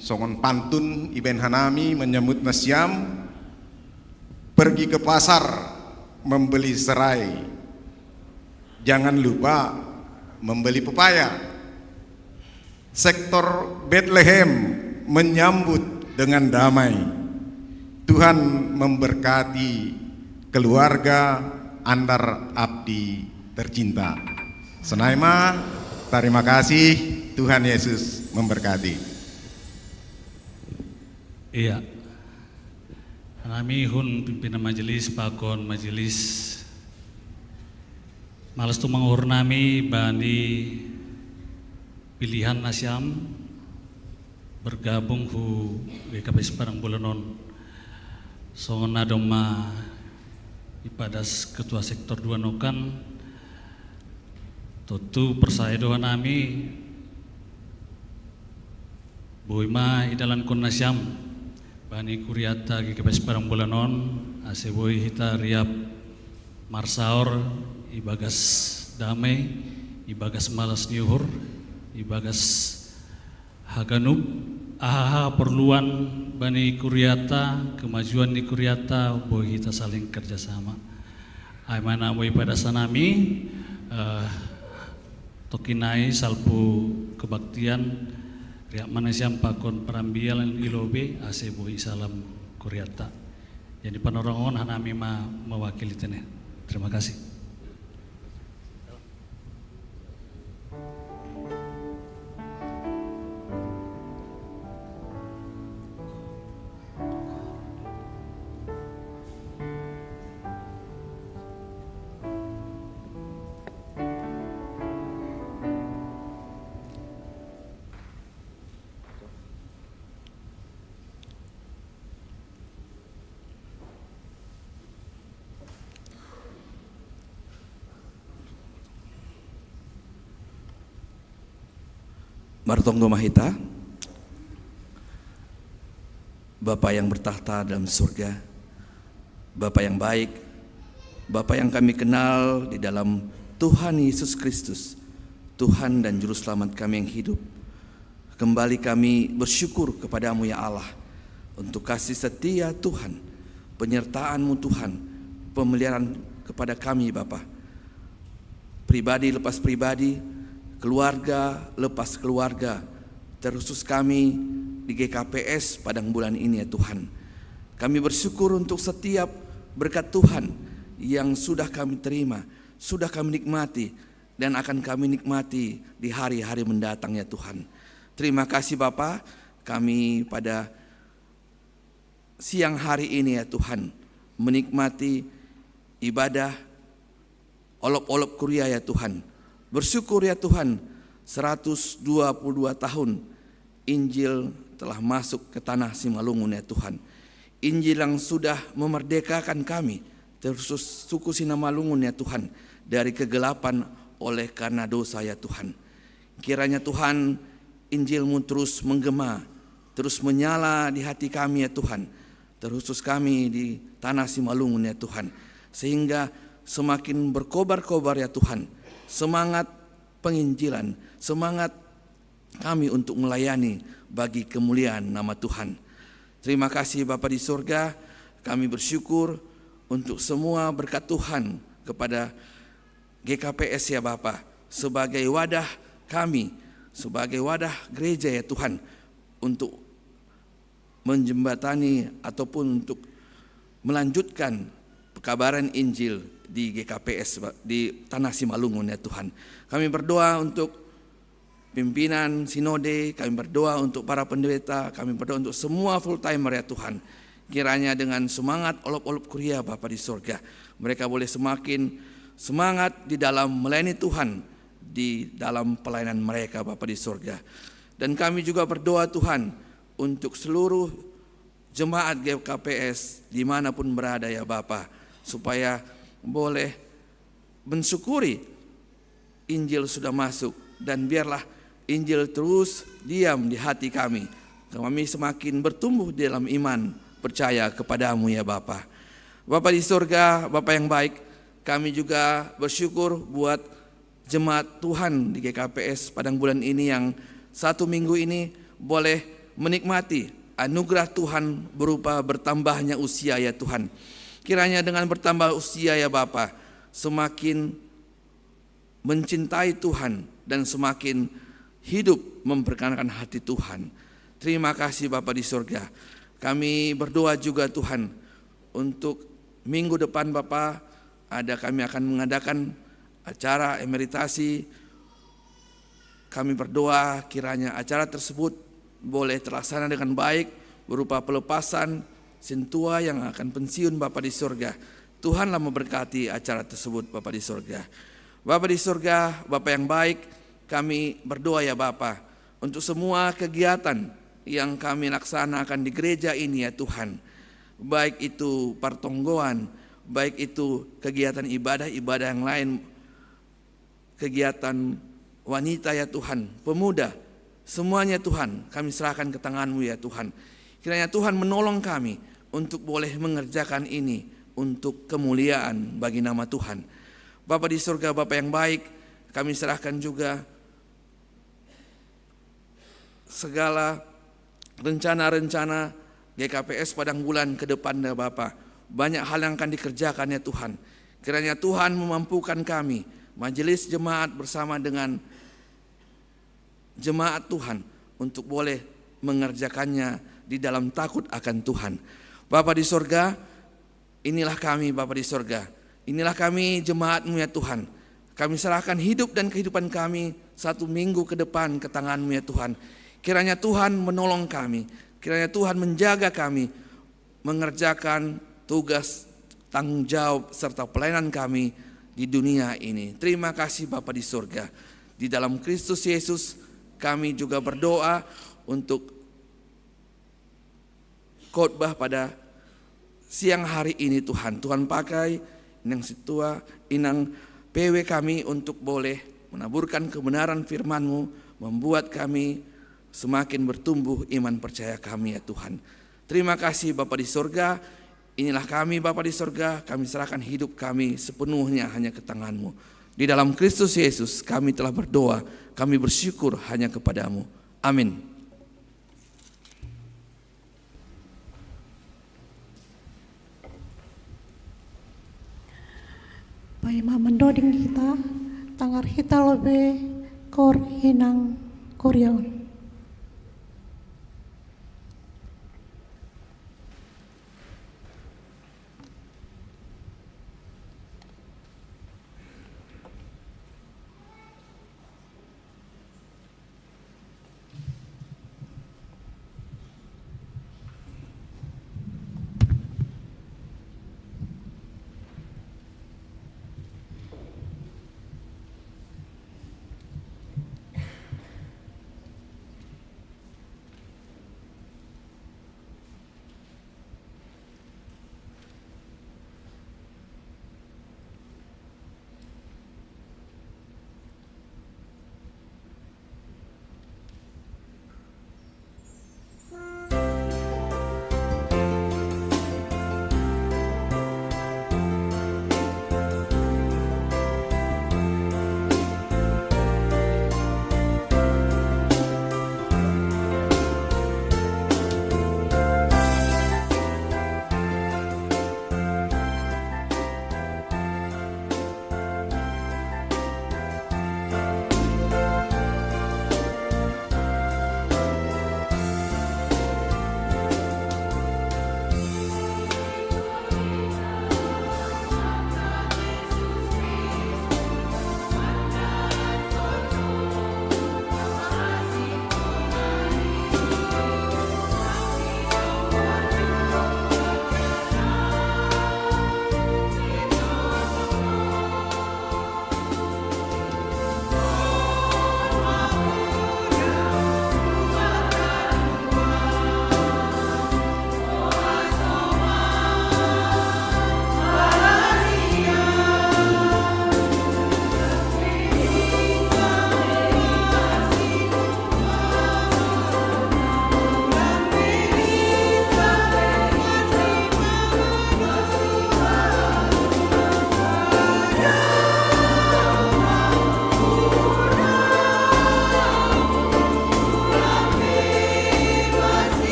songon pantun iben hanami menyambut Nasiam pergi ke pasar membeli serai, jangan lupa membeli pepaya. Sektor Bethlehem menyambut dengan damai. Tuhan memberkati keluarga Andar Abdi tercinta. Senaima, terima kasih. Tuhan Yesus memberkati. Iya. Kami hun pimpinan majelis pakon majelis Malas tumangur nami bani pilihan Nasiam bergabung hu GKPS Padang Bulanon songona doma ipadas ketua sektor 2 nokan tutu persaya doa nami boima idalan kon Nasiam bani kuriata GKPS Padang Bulanon ase boy hita riap marsaor Ibagas damai, Ibagas Malas Niuhur, Ibagas haganup, aha perluan bani kuriata, kemajuan di kuriata, boy kita saling kerjasama. Aimana boy pada sanami, tokinai salpu kebaktian, riak manasiam pakon perambilan ilobe, ase boy salam kuriata. Jadi panorongon hanami mewakili tene. Terima kasih. Martonggo Mahita, Bapa yang bertahta dalam surga, Bapa yang baik, Bapa yang kami kenal di dalam Tuhan Yesus Kristus, Tuhan dan Juru Selamat kami yang hidup. Kembali kami bersyukur kepadamu ya Allah untuk kasih setia Tuhan, penyertaan-Mu Tuhan, pemeliharaan kepada kami Bapa. Pribadi lepas pribadi, keluarga lepas keluarga, terkhusus kami di GKPS Padang Bulan ini ya Tuhan. Kami bersyukur untuk setiap berkat Tuhan yang sudah kami terima, sudah kami nikmati, dan akan kami nikmati di hari-hari mendatang ya Tuhan. Terima kasih Bapa, kami pada siang hari ini ya Tuhan menikmati ibadah olop-olop kuria ya Tuhan. Bersyukur ya Tuhan, 122 tahun Injil telah masuk ke tanah Simalungun ya Tuhan. Injil yang sudah memerdekakan kami, terkhusus suku Simalungun ya Tuhan, dari kegelapan oleh karena dosa ya Tuhan. Kiranya Tuhan, Injil-Mu terus menggema, terus menyala di hati kami ya Tuhan, terkhusus kami di tanah Simalungun ya Tuhan, sehingga semakin berkobar-kobar ya Tuhan semangat penginjilan, semangat kami untuk melayani bagi kemuliaan nama Tuhan. Terima kasih Bapa di surga, kami bersyukur untuk semua berkat Tuhan kepada GKPS ya Bapa, sebagai wadah kami, sebagai wadah gereja ya Tuhan, untuk menjembatani ataupun untuk melanjutkan pekabaran Injil di GKPS di Tanah Simalungun ya Tuhan. Kami berdoa untuk pimpinan sinode, kami berdoa untuk para pendeta, kami berdoa untuk semua full timer ya Tuhan. Kiranya dengan semangat olop-olop kuria Bapa di surga, mereka boleh semakin semangat di dalam melayani Tuhan, di dalam pelayanan mereka Bapa di surga. Dan kami juga berdoa Tuhan untuk seluruh jemaat GKPS dimanapun berada ya Bapa, supaya boleh mensyukuri Injil sudah masuk, dan biarlah Injil terus diam di hati kami. Kami semakin bertumbuh di dalam iman, percaya kepadamu ya Bapa. Bapa di surga, Bapa yang baik, kami juga bersyukur buat jemaat Tuhan di GKPS Padang Bulan ini yang satu minggu ini boleh menikmati anugerah Tuhan berupa bertambahnya usia ya Tuhan. Kiranya dengan bertambah usia ya Bapa, semakin mencintai Tuhan dan semakin hidup memperkenankan hati Tuhan. Terima kasih Bapa di surga. Kami berdoa juga Tuhan untuk minggu depan Bapa, kami akan mengadakan acara emeritasi. Kami berdoa kiranya acara tersebut boleh terlaksana dengan baik, berupa pelepasan sintua yang akan pensiun Bapa di surga. Tuhanlah memberkati acara tersebut Bapa di surga. Bapa di surga, Bapa yang baik, kami berdoa ya Bapa untuk semua kegiatan yang kami laksanakan di gereja ini ya Tuhan. Baik itu pertonggoan, baik itu kegiatan ibadah-ibadah yang lain, kegiatan wanita ya Tuhan, pemuda, semuanya Tuhan kami serahkan ke tangan-Mu ya Tuhan. Kiranya Tuhan menolong kami untuk boleh mengerjakan ini untuk kemuliaan bagi nama Tuhan. Bapa di surga, Bapa yang baik, kami serahkan juga segala rencana-rencana GKPS Padang Bulan ke depan ya Bapa. Banyak hal yang akan dikerjakan ya Tuhan. Kiranya Tuhan memampukan kami, majelis jemaat bersama dengan jemaat Tuhan, untuk boleh mengerjakannya di dalam takut akan Tuhan. Bapa di surga, inilah kami Bapa di surga. Inilah kami jemaat-Mu ya Tuhan. Kami serahkan hidup dan kehidupan kami satu minggu ke depan ke tangan-Mu ya Tuhan. Kiranya Tuhan menolong kami. Kiranya Tuhan menjaga kami mengerjakan tugas, tanggung jawab serta pelayanan kami di dunia ini. Terima kasih Bapa di surga. Di dalam Kristus Yesus kami juga berdoa untuk khotbah pada siang hari ini Tuhan. Tuhan pakai Inang Situa, Inang PW kami untuk boleh menaburkan kebenaran firman-Mu, membuat kami semakin bertumbuh iman percaya kami ya Tuhan. Terima kasih Bapa di surga. Inilah kami Bapa di surga, kami serahkan hidup kami sepenuhnya hanya ke tangan-Mu. Di dalam Kristus Yesus kami telah berdoa, kami bersyukur hanya kepadamu. Amin. Paima mendoding kita, tangar kita lobe kor hinang koryaon.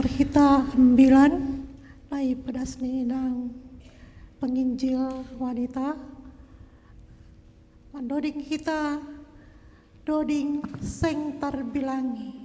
Marhita ambilan nai pedasni nang penginjil wanita mandoding kita doding seng tarbilangi.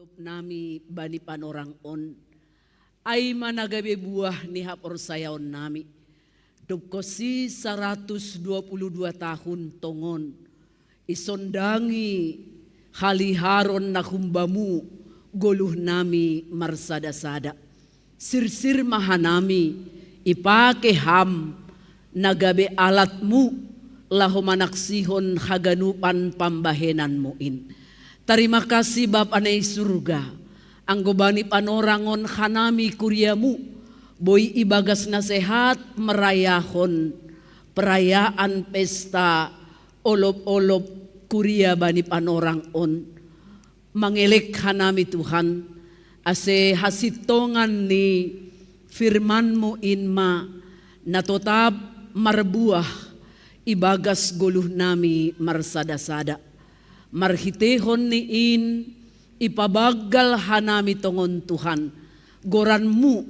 Olop nami bani panorang on. Ay managabe buah ni hapor sayaon nami. Dupkosi 122 tahun tongon. Isondangi haliharon na kumbamu goluh nami marsada-sada. Sirsir mahanami ipake ham nagabe alatmu laho manaksihon haganupan pambahenan muin. Terima kasih Bapa nei surga. Anggobani panorangon hanami kuryamu. Boy ibagas na sehat merayahon perayaan pesta olop-olop kurya bani panorang on. Mangelek hanami Tuhan. Ase hasitongan ni firmanmu inma na totab marbuah ibagas goluh nami marsada-sada. Marhitehon niin ipabagal hanami tongon Tuhan. Goranmu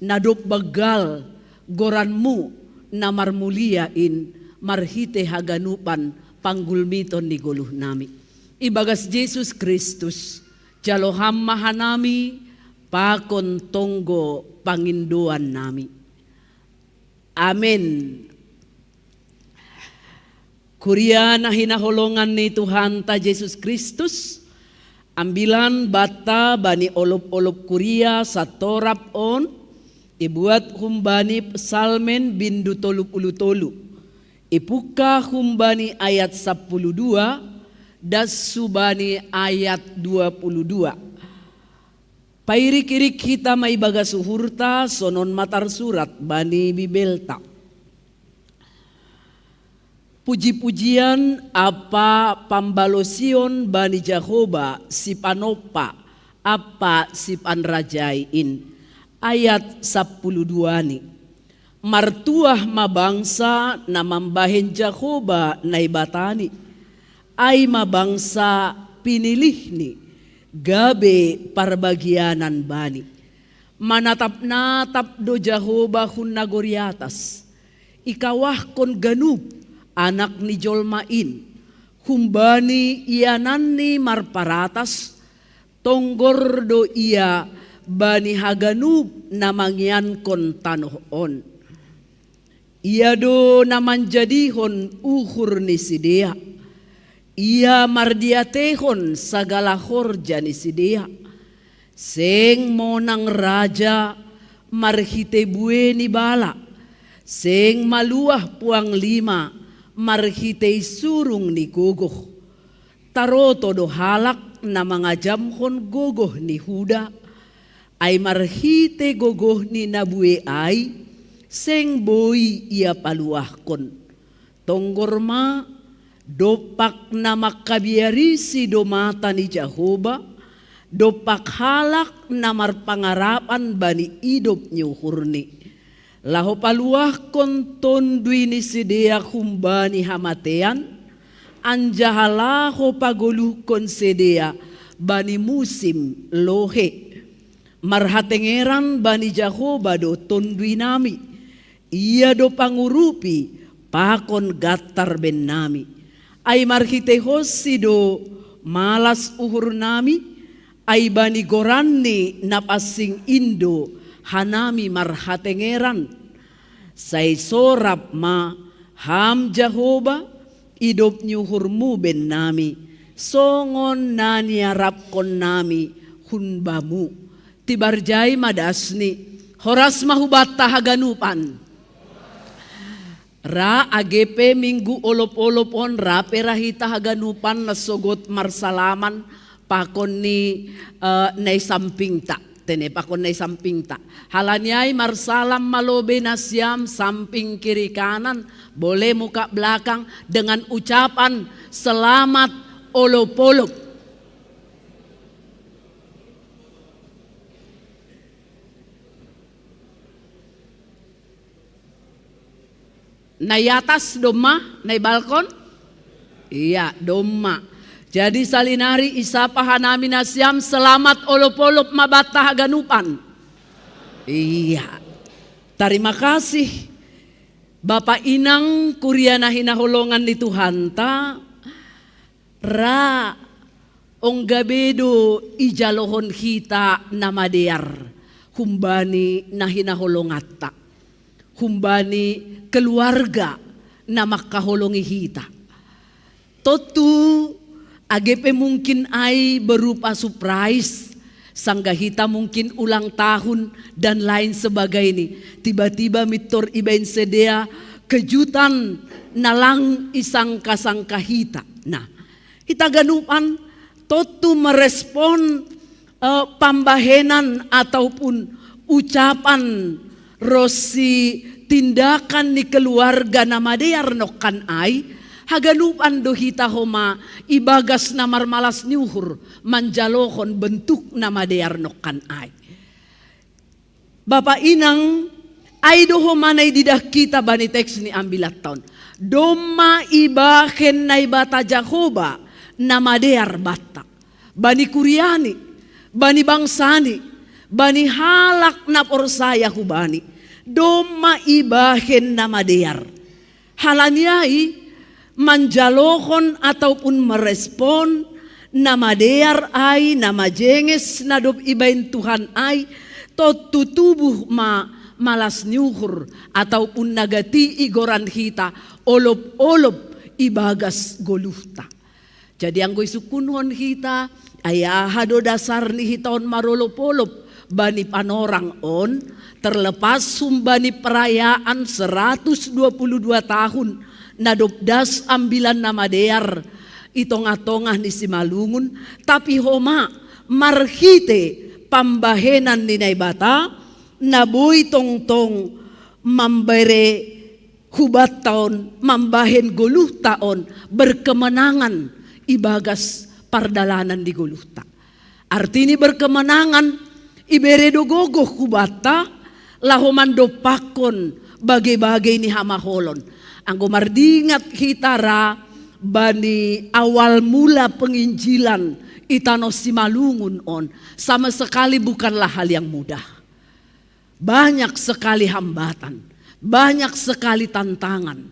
nadop bagal, goranmu na marmuliain, marhite haganupan panggulmiton ni goluh nami. Ibagas Jesus Kristus, jaloham mahanami, pakon tonggo panginduan nami. Amin. Kuria na hinaholongan ni Tuhan ta Jesus Kristus, ambilan bata bani olop-olop kuria sa torap on, ibuat humbani psalmen bindu tolu. Ipuka humbani ayat 12, das subani ayat 22. Pairik-irik kita may baga suhurta sonon matar surat bani bibelta. Puji-pujian apa pambalosion bani Jehovah si panopa apa si panrajain. Ayat 12 ni. Martuah mabangsa na mambahin Jehovah na ibatani. Ay mabangsa pinilih ni. Gabe parbagianan bani. Manatap-natap do Jehovah hun nagoriatas. Ikawah kon ganub. Anak ni Jolmain, humbani ianan ni marparatas, tonggor do ia bani haganub namangyan kon tanohon. Ia do naman jadihon uhur ni sidea, ia mardiatehon sagala horja ni sidea. Seng monang raja marhite bue ni bala, seng maluah puang lima, marhitei surung ni gogoh. Taroto do halak na mga jamhon gogoh ni Huda. Ay marhite gogoh ni nabue ay. Seng boy ia paluahkon. Tonggorma dopak na makabiarisi do mata ni Jehovah. Dopak halak na marpangarapan bani idop niyo hurni. Laho paluah konton dui ni sidea kumbani hamatean, anjahalaho paguluh kon sidea bani musim lohe. Marhatengeran bani Jehovah do tondui nami, ia do pangurupi pakon gatar ben nami. Ay marhitehosi do malas uhur nami, ay bani goranni napasing indo, hanami marhatengeran. Say sorap ma ham Jehovah idop nyuhurmu ben nami. Songon naniarap kon nami hunbamu. Tibarjay madasni horas mahubata haganupan. Ra agepe minggu olop-olopon ra perahita haganupan nasogot marsalaman pakon ni nay samping ta. Tene pakon na samping ta. Halanyay marsalam malobe na siyam samping kiri kanan. Boleh muka belakang dengan ucapan selamat olop-olop. Nay atas doma, nay balkon? Iya, doma. Jadi salinari isapa hanami nasyam selamat olop-olop mabata haganupan. Iya. Terima kasih Bapak Inang kuria na hinaholongan ni Tuhan ta. Ra ong gabedo ijalohon hita na madear, humbani na hinaholongatta, humbani keluarga na makaholongi hita. Totu agepe mungkin ay berupa surprise, sanggahita mungkin ulang tahun dan lain sebagainya. Tiba-tiba mitor ibain sedea kejutan nalang isangka-sangka hita. Nah, hita ganupan totu merespon pambahenan ataupun ucapan rosi tindakan ni keluarga na madear nokan ay haganupan do hita homa ibagas na marmalas niuhur manjalohon bentuk na madear nokan ay. Bapak inang ay do homa na ididah kita bani teks ni ambilat taon. Doma ibahen na ibata Jahoba na madear bata. Bani Kuryani, bani bangsani, bani halak na porsaya hubani. Doma ibahen na madear. Halaniai manjalohon ataupun merespon na madear ay na majenges na dob ibain Tuhan ay totu tubuh malas nyuhur ataupun nagati igoran hita olop-olop ibagas goluhta. Jadi ang goy sukunhon hita ayahado dasar ni hitaon marolop-olop bani panorang on terlepas sumbani perayaan 122 tahun nadobdas ambilan nama dear itong-atongah ni Simalungun tapi homa marhite pambahenan ni naibata naboy tong-tong mambere hubat taon mambahen guluh taon berkemenangan ibagas pardalanan di guluhta. Artini berkemenangan ibere dogogoh kubata lahoman dopakon bagai-bagai ni hamaholon. Anggo mardingat hitara bani awal mula penginjilan itano Simalungun on sama sekali bukanlah hal yang mudah. Banyak sekali hambatan, banyak sekali tantangan.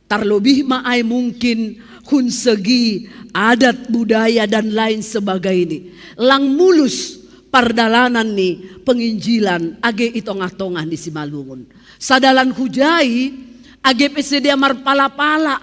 Terlebih maai mungkin hun segi adat budaya dan lain sebagainya. Lang mulus pardalanan ni penginjilan age itong-atongan di Simalungun. Sadalan hujai age pesedia marpala-pala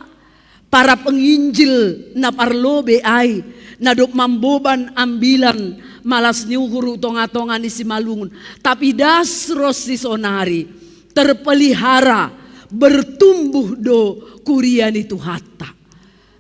para penginjil na parlobe ay nadok mamboban ambilan malas niuhuru tong-atongan di Simalungun. Tapi das rosi sonari terpelihara bertumbuh do kurian itu hatta.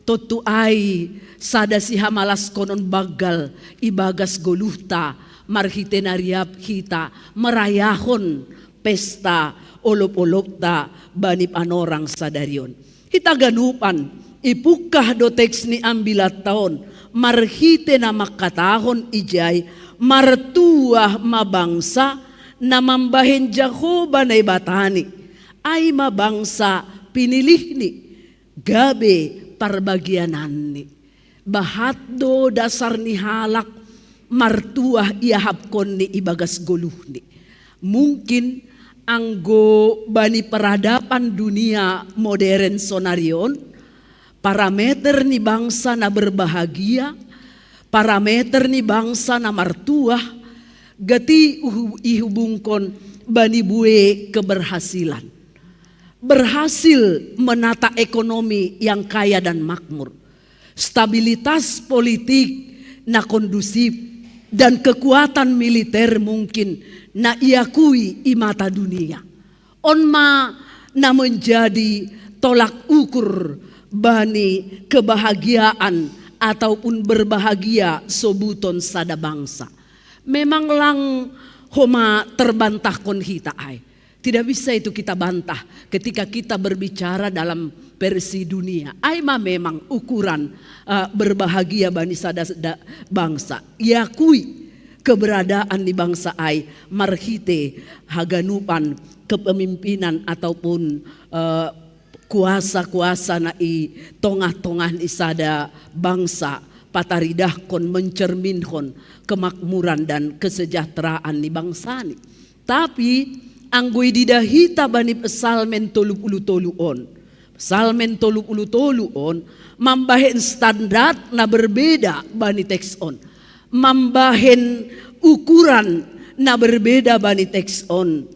Totu ay sada si hamalas konon bagal ibagas goluhta marhite nariap hita merayahon pesta olop-olopta bani panorang sadarion. Hita ganupan ipukah do teks ni ambilat taon marhite na makatahon ijay martuah mabangsa na mambahen Jahoba na ibatani ay mabangsa pinilih ni gabe parbagianan ni bahat do dasar ni halak martuah iahapkon ni ibagas goluh ni. Mungkin anggo bani peradaban dunia modern sonarion parameter ni bangsa na berbahagia, parameter ni bangsa na martuah gati ihubungkon bani bue keberhasilan. Berhasil menata ekonomi yang kaya dan makmur, stabilitas politik na kondusif, dan kekuatan militer mungkin na iakui imata dunia. Onma na menjadi tolak ukur bani kebahagiaan ataupun berbahagia sobuton sada bangsa. Memang lang homa terbantah kon hita ay. Tidak bisa itu kita bantah ketika kita berbicara dalam versi dunia. Aima memang ukuran berbahagia bani sada bangsa. Iakui keberadaan di bangsa ai marhite haganupan kepemimpinan ataupun kuasa-kuasa na i tongah-tongah isada bangsa pataridahkon mencerminkan kemakmuran dan kesejahteraan di bangsa ni. Tapi anggoy didahita bani pesalmen 33 on Salmen 33 on mambahen standar na berbeda bani teks on. Mambahen ukuran na berbeda bani teks on.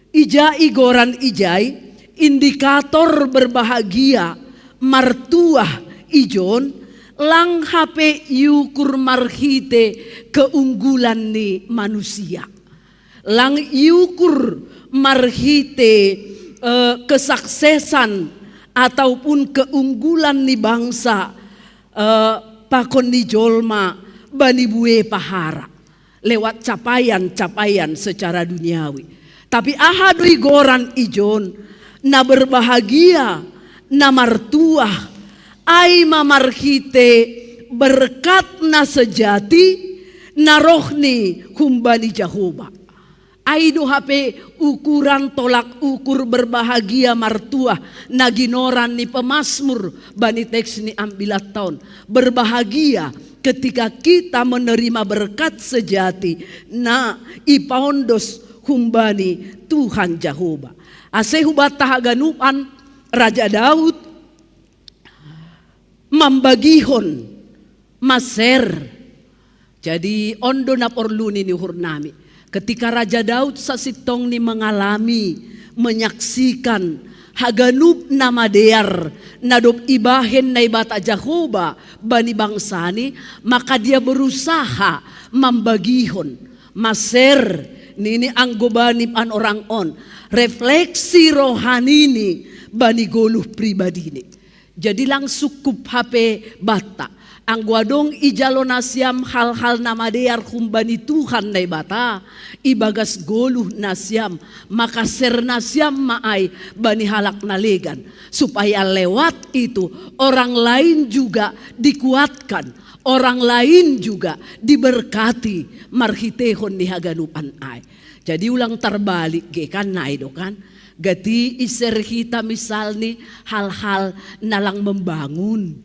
Ijai goran ijai indikator berbahagia martuah ijon lang hape yukur marhite keunggulan ni manusia. Lang yukur marhite kesuksesan ataupun keunggulan ni bangsa pakon ni jolma bani bue pahara lewat capaian-capaian secara duniawi. Tapi ahadui goran ijon na berbahagia na martuah ai mamarhite berkat na sejati na rohni humbani Jehovah. Aido hape ukuran tolak ukur berbahagia martuah na ginoran ni pemazmur bani teks ni ambilat tahun. Berbahagia ketika kita menerima berkat sejati na ipaondos humbani Tuhan Jehovah. Asehubat tahaganupan Raja Daud membagihon maser. Jadi ondo na porluni ni hurnami. Ketika Raja Daud sasitong ni mengalami, menyaksikan haganup nama dear nadop ibahen na ibata Jehovah bani bangsani, maka dia berusaha membagihon maser nini anggobani pan orang on refleksi rohani ni bani goluh pribadi ni. Jadi lang sukup HP bata ang guadong ijalo nasyam hal-hal nama dear kumbani Tuhan na ibata ibagas goluh nasyam maka ser nasyam maay bani halak nalegan supaya lewat itu orang lain juga dikuatkan, orang lain juga diberkati marhitehon ni haganupan ay. Jadi ulang terbalik kan naido kan gati iser kita misal ni hal-hal nalang membangun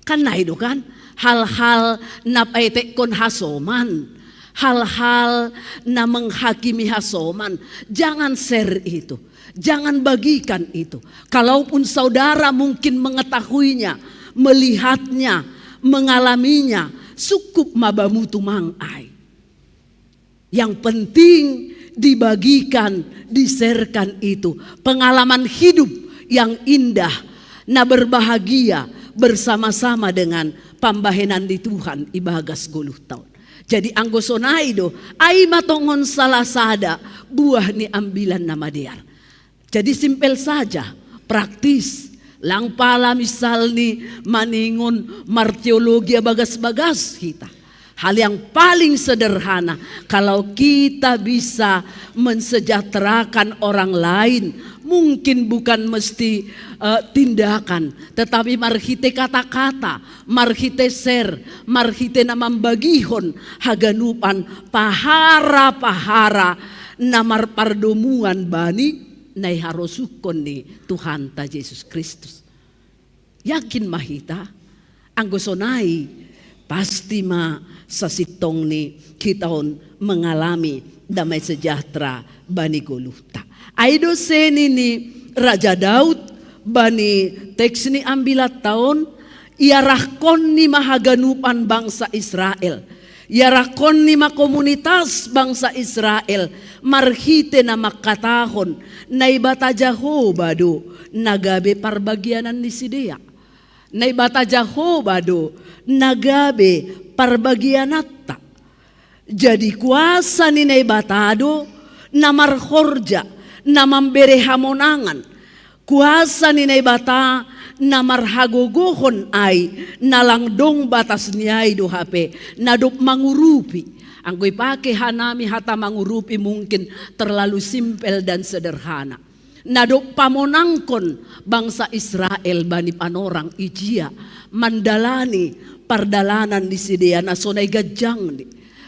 kan naido kan hal-hal na paitekon hasoman, hal-hal na menghakimi hasoman, jangan share itu, jangan bagikan itu. Kalaupun saudara mungkin mengetahuinya, melihatnya, mengalaminya, cukup mabamutu mangai. Yang penting dibagikan, di-sharekan itu pengalaman hidup yang indah, na berbahagia bersama-sama dengan pambahenan di Tuhan ibagas goluh tahun. Jadi anggosonaido ai matongon salah sada buah ni ambilan nama dear. Jadi simpel saja, praktis. Lang pala misal ni maningon marteologi bagas-bagas kita. Hal yang paling sederhana kalau kita bisa mensejahterakan orang lain, mungkin bukan mesti tindakan, tetapi marhite kata-kata, marhite share, marhite na membagihon haganupan pahara-pahara namar pardomuan bani nai harosukon ni Tuhan ta Yesus Kristus. Yakin mahita anggosonai pasti sa sitong ni kitaon mengalami damai sejahtera bani goluhta. Aido seni ni Raja Daud bani teks ni ambilat tahun iarahkon ni mahaganupan bangsa Israel. Iarahkon ni komunitas bangsa Israel marhite na makatahon na ibata Jehovah do nagabe parbagianan ni Sidea. Na ibata Jehovah do nagabe parbagianata. Jadi kuasa ni naibatado na marhorja na memberi hamonangan. Kuasa ni naibata na marhagogohon ay nalangdong batas niyay do hape na dop mangurupi. Ang ko'y pake hanami hata mangurupi mungkin terlalu simpel dan sederhana. Na dop pamonangkon bangsa Israel bani panorang ijia mandalani pardalanan ni Sidea na sonay gadyang ni.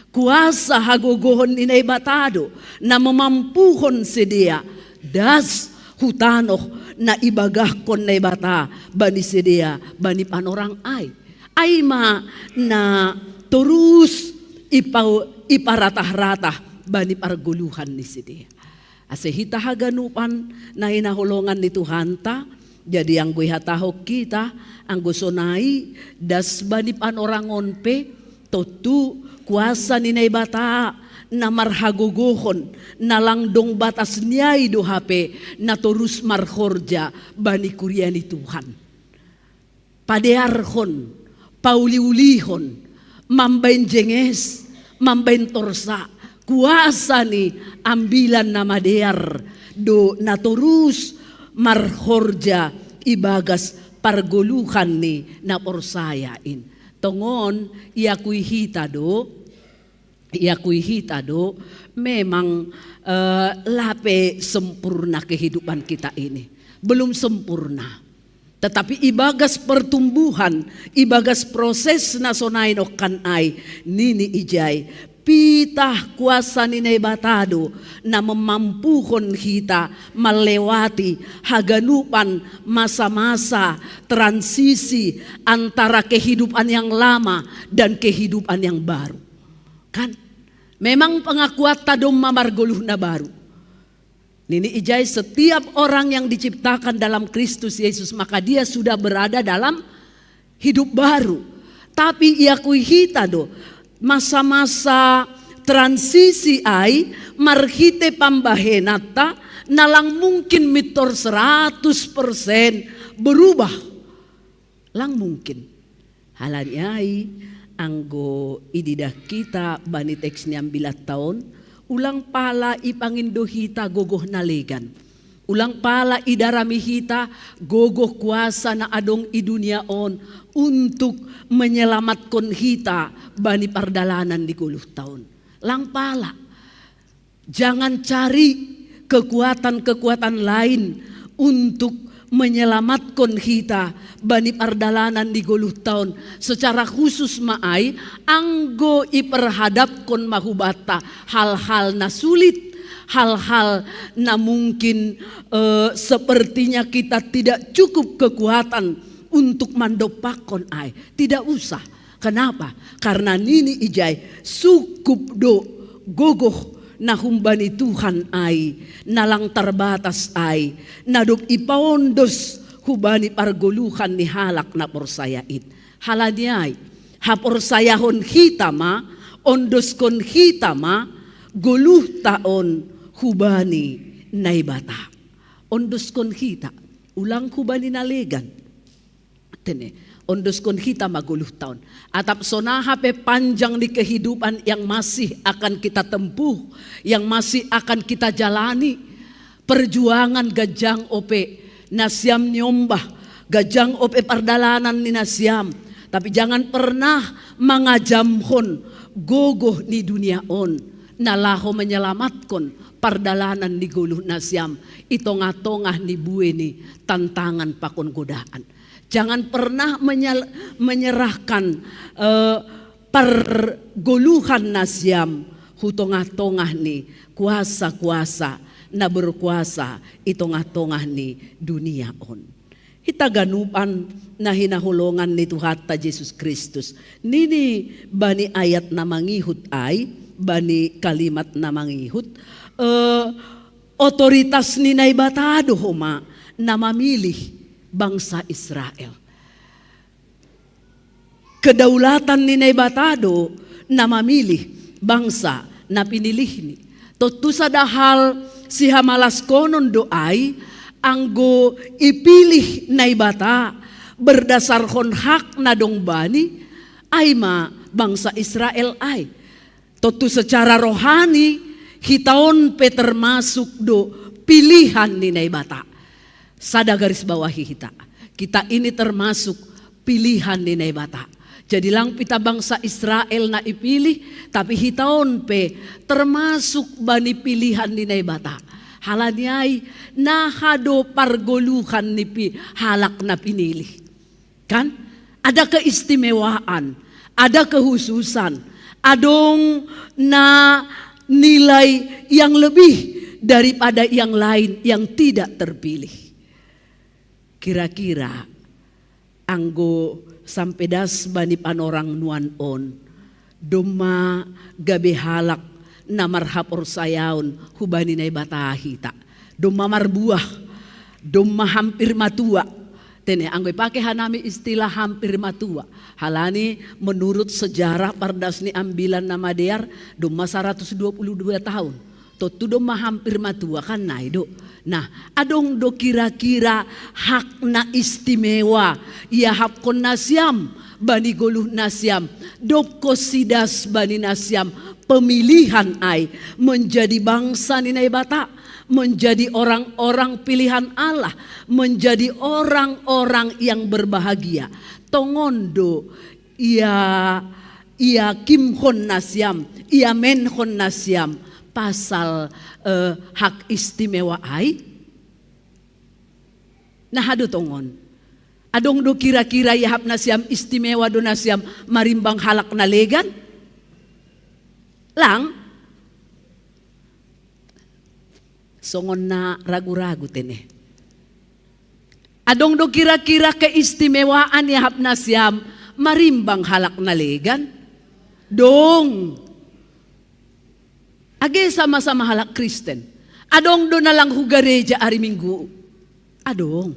Kuasa hagogohon ni naibatado na mamampuhon Sidea das hutanoh na ibagahkon na ibata bani Sidea bani panorang ay ma na terus iparatah-ratah bani parguluhan ni Sidea. Ase hita haganupan na hinahulongan ni Tuhan ta Jadi ang hatahok kita, ang sonai, das bani panorangon pe, totu kuasa ni bata, na marhagogohon, na langdong batas niyay do hape, na torus marhorja, bani kuryani Tuhan. Padearhon, pauliulihon, mambain jenges, mambain torsa, kuasa ni ambilan na madear, do na torus marhorja, ibagas pargoluhan ni na porsayain. Tongon, iyakuy hita do, memang lape sempurna kehidupan kita ini. Belum sempurna. Tetapi ibagas pertumbuhan, ibagas proses na sonay no kanay, nini ijay, pitah kuasa ni batado na memampuhon kita melewati haganupan masa-masa transisi antara kehidupan yang lama dan kehidupan yang baru. Kan? Memang pengakuan tadom mamargoluh na baru. Nini ijai setiap orang yang diciptakan dalam Kristus Yesus maka dia sudah berada dalam hidup baru. Tapi iakui hita do masa-masa transisi ai marhite pambahenata nalang mungkin mitor 100% berubah. Lang mungkin. Halanyai anggo ididah kita bani teks niam bilat tahun ulang pala ipangindo hita gogoh nalegan. Ulang pala idarami hita gogoh kuasa na adong idunia on untuk menyelamatkan hita bani pardalanan di 10 tahun. Lang pala. Jangan cari kekuatan-kekuatan lain untuk menyelamatkan hita bani pardalanan di 10 tahun. Secara khusus maai anggo iperhadapkan mahubata hal-hal na sulit, hal-hal na mungkin sepertinya kita tidak cukup kekuatan untuk mandopakon ai. Tidak usah. Kenapa? Karena nini ijai sukup do gogoh na humbani Tuhan ai, nalang terbatas ai, nadok ipaondos hubani pargoluhan ni halak na porsayain. Halanyay, haporsayahon hitama, ondoskon hitama, goluh taon hubani naibata. Ondoskon hita, ulang hubani nalegan. Tene. Ondoskon hita maguluh tahun. Atap sonahape panjang di kehidupan yang masih akan kita tempuh, yang masih akan kita jalani. Perjuangan gajang ope nasyam nyombah, gajang ope pardalanan ni nasyam. Tapi jangan pernah mangajamhon gogoh ni dunia on. Nalaho menyelamatkan pardalanan di guluh nasyam. Itong-atongah ni bueni tantangan pakon godaan. Jangan pernah menyerahkan pergoluhan nasyam hutongah-tongah ni kuasa-kuasa na berkuasa itongah-tongah ni dunia on. Itaganupan na hinahulongan ni Tuhan ta Jesus Kristus. Nini bani ayat na mangihut ay, bani kalimat na mangihut, otoritas ni naibatado huma na mamilih bangsa Israel. Kedaulatan ni naibatado na mamilih bangsa na pinilih ni. Totu sadahal si hamalas konon doay anggo ipilih naibata berdasarkan hak na dong bani ay ma bangsa Israel ay. Totu secara rohani hitaon pe termasuk do pilihan ni naibata. Sada garis bawahi kita ini termasuk pilihan ni naibata. Jadi lang pita bangsa Israel na ipilih, tapi hitaon pe termasuk bani pilihan ni naibata. Halanyay nahado pargoluhan ni halak na pinilih. Kan? Ada keistimewaan, ada kehususan, adong na nilai yang lebih daripada yang lain yang tidak terpilih. Kira-kira anggo sampai das bani panorang nuan on doma gabe halak namar hapor sayaun hubani nai batahita doma marbuah doma hampir matua Tene anggoy pakai hanami istilah hampir matua. Halani menurut sejarah pardasni ambilan nama dear doma 122 tahun. Totu doma hampir matua kan naido. Nah, adong do kira-kira hakna istimewa ya hakon nasyam bani goluh nasyam doko sidas bani nasyam pemilihan ai menjadi bangsa ninai bata, menjadi orang-orang pilihan Allah, menjadi orang-orang yang berbahagia. Tongondo ia kimhon nasyam, ia menhon nasyam pasal hak istimewa ai. Nah hadu tongon. Adong do kira-kira ya hak nasyam istimewa do nasyam marimbang halak na legan? Lang songon na ragu-ragu tene. Adong do kira-kira keistimewaan ya hap nasyam marimbang halak na legan? Dong. Age sama-sama halak Kristen. Adong do na lang hugareja ari Minggu. Adong.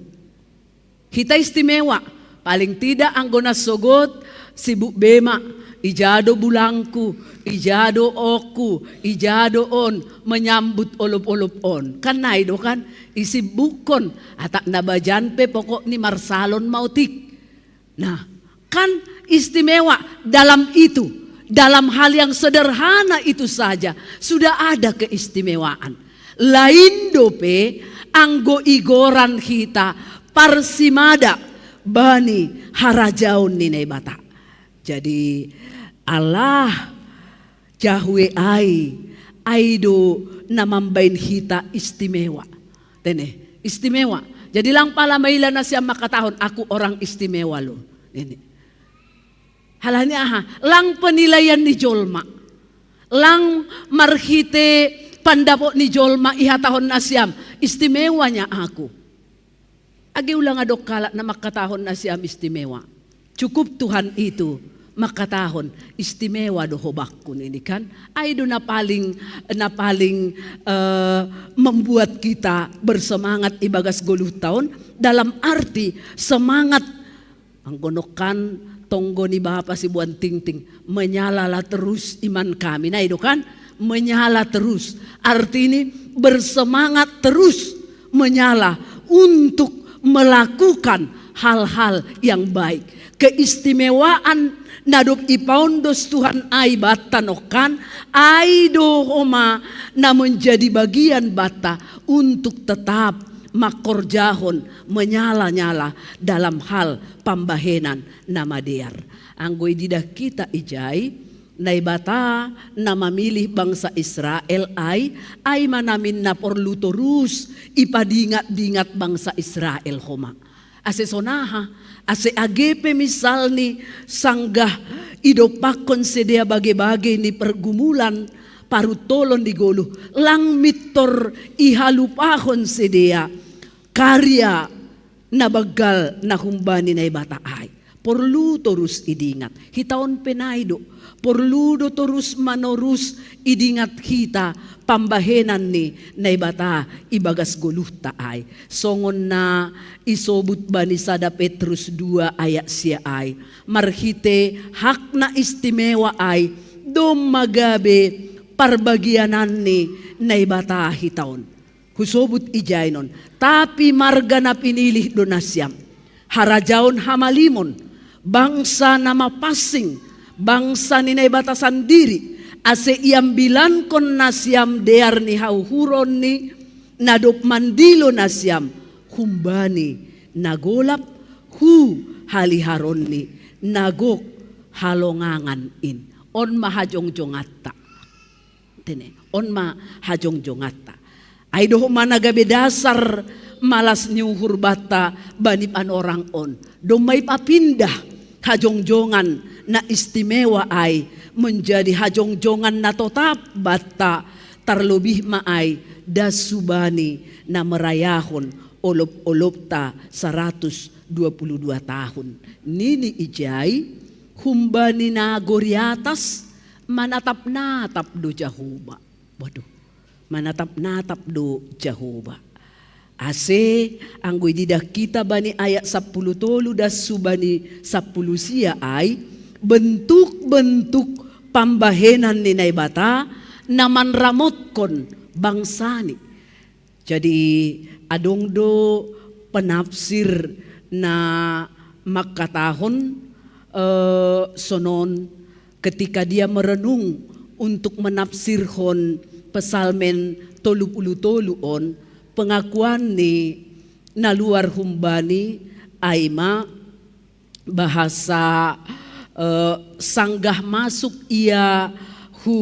Kita istimewa. Paling tidak anggo nasogot si Bu Bema. Ijado bulangku, ijado oku, ijado on, menyambut olop-olop on. Kan naido kan, isi bukon, atak nabajan pe pokok ni marsalon mautik. Nah, kan istimewa dalam itu, dalam hal yang sederhana itu saja, sudah ada keistimewaan. Lain dope, anggo igoran kita, parsimada, bani harajaun ninai bata. Jadi Allah Yahweh aido namambain hita istimewa. Tene, istimewa. Jadi lang pala maila na siya makatahon, aku orang istimewa lo. Ini. Halanya aha, lang penilaian ni Jolma. Lang marhite pandapo ni Jolma ihatahon na siyam, istimewanya aku. Agi ulang adok kalat na makatahon na siyam istimewa. Cukup Tuhan itu makatahon istimewa do hobakun ini kan ay do na paling membuat kita bersemangat ibagas 10 tahun dalam arti semangat ang gonokan tonggo ni Bapa si Buan Tingting menyalalah terus iman kami. Nah itu kan menyala terus arti ini bersemangat terus menyala untuk melakukan hal-hal yang baik. Keistimewaan nadok ipaundos Tuhan ai bata nokan ai do homa na menjadi bagian bata untuk tetap makorjahon menyala-nyala dalam hal pambahenan nama dear. Anggoy didah kita ijai nai bata na mamilih bangsa Israel ai manamin na porlu terus ipadingat-dingat bangsa Israel homa. Ase sonaha, ase agepe misalni sanggah idopakon sedia bage-bage ni pergumulan parutolon di goluh lang mitor ihalupahon sedia karya na bagal na humbani na ibataay. Porlu terus idingat. Hitaon penaido. Porlu do terus manorus idingat kita pambahenan ni na ibata ibagas goluh taay. Songon na isobut bani sada Petrus 2 ayat siya ay. Marhite hak na istimewa ay dom magabe parbagianan ni na ibata hitaon. Husobut ijainon. Tapi marga na pinilih do nasyam. Harajaon hamalimon. Bangsa na mapasing, bangsa ni naibata sandiri, ase iambilan kon nasyam dear ni hauhuron ni nadop mandilo nasyam, humbani nagolap hu haliharon ni nagok halongangan in. On mahajong-jongatta. Tene, on mahajong-jongatta. Ay doho managabe dasar malas niuhur bata banipan orang on. Domay papindah hajongjongan na istimewa ay menjadi hajongjongan na tetap bata terlebih maay dasubani na merayahon olop-olop ta 122 tahun. Nini ijay humbani na goriatas manatap-natap do Jehovah. Waduh, manatap-natap do Jehovah. Ase anggo didah kita bani ayat 10 tolu das subani 10 sia ay bentuk-bentuk pambahenan ni naibata naman ramotkon bangsani. Jadi adong do penafsir na makatahon sonon ketika dia merenung untuk menafsirhon pesalmen 33 on pengakuan ni naluar humbani aima bahasa sanggah masuk ia hu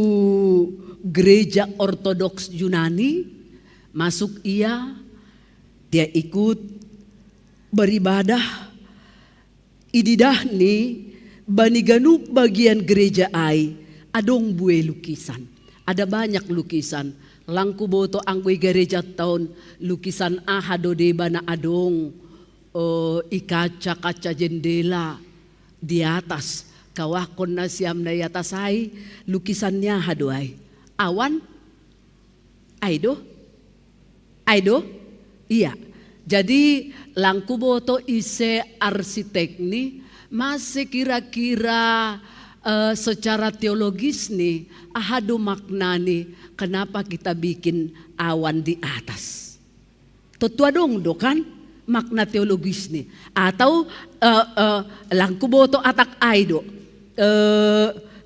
gereja ortodoks Yunani, masuk ia dia ikut beribadah ididah ni bani ganup bagian gereja ai adong bue lukisan, ada banyak lukisan. Langku boto anggoy gereja tahun lukisan ahado deba na adong ikaca-kaca jendela di atas kawakon na siyam na atas ay lukisannya hadoay awan aido iya. Jadi langku boto ise arsitek ni masih kira-kira secara teologis nih ahado makna nih kenapa kita bikin awan di atas. Tetua dong do kan makna teologis nih. Atau langku boto atak aido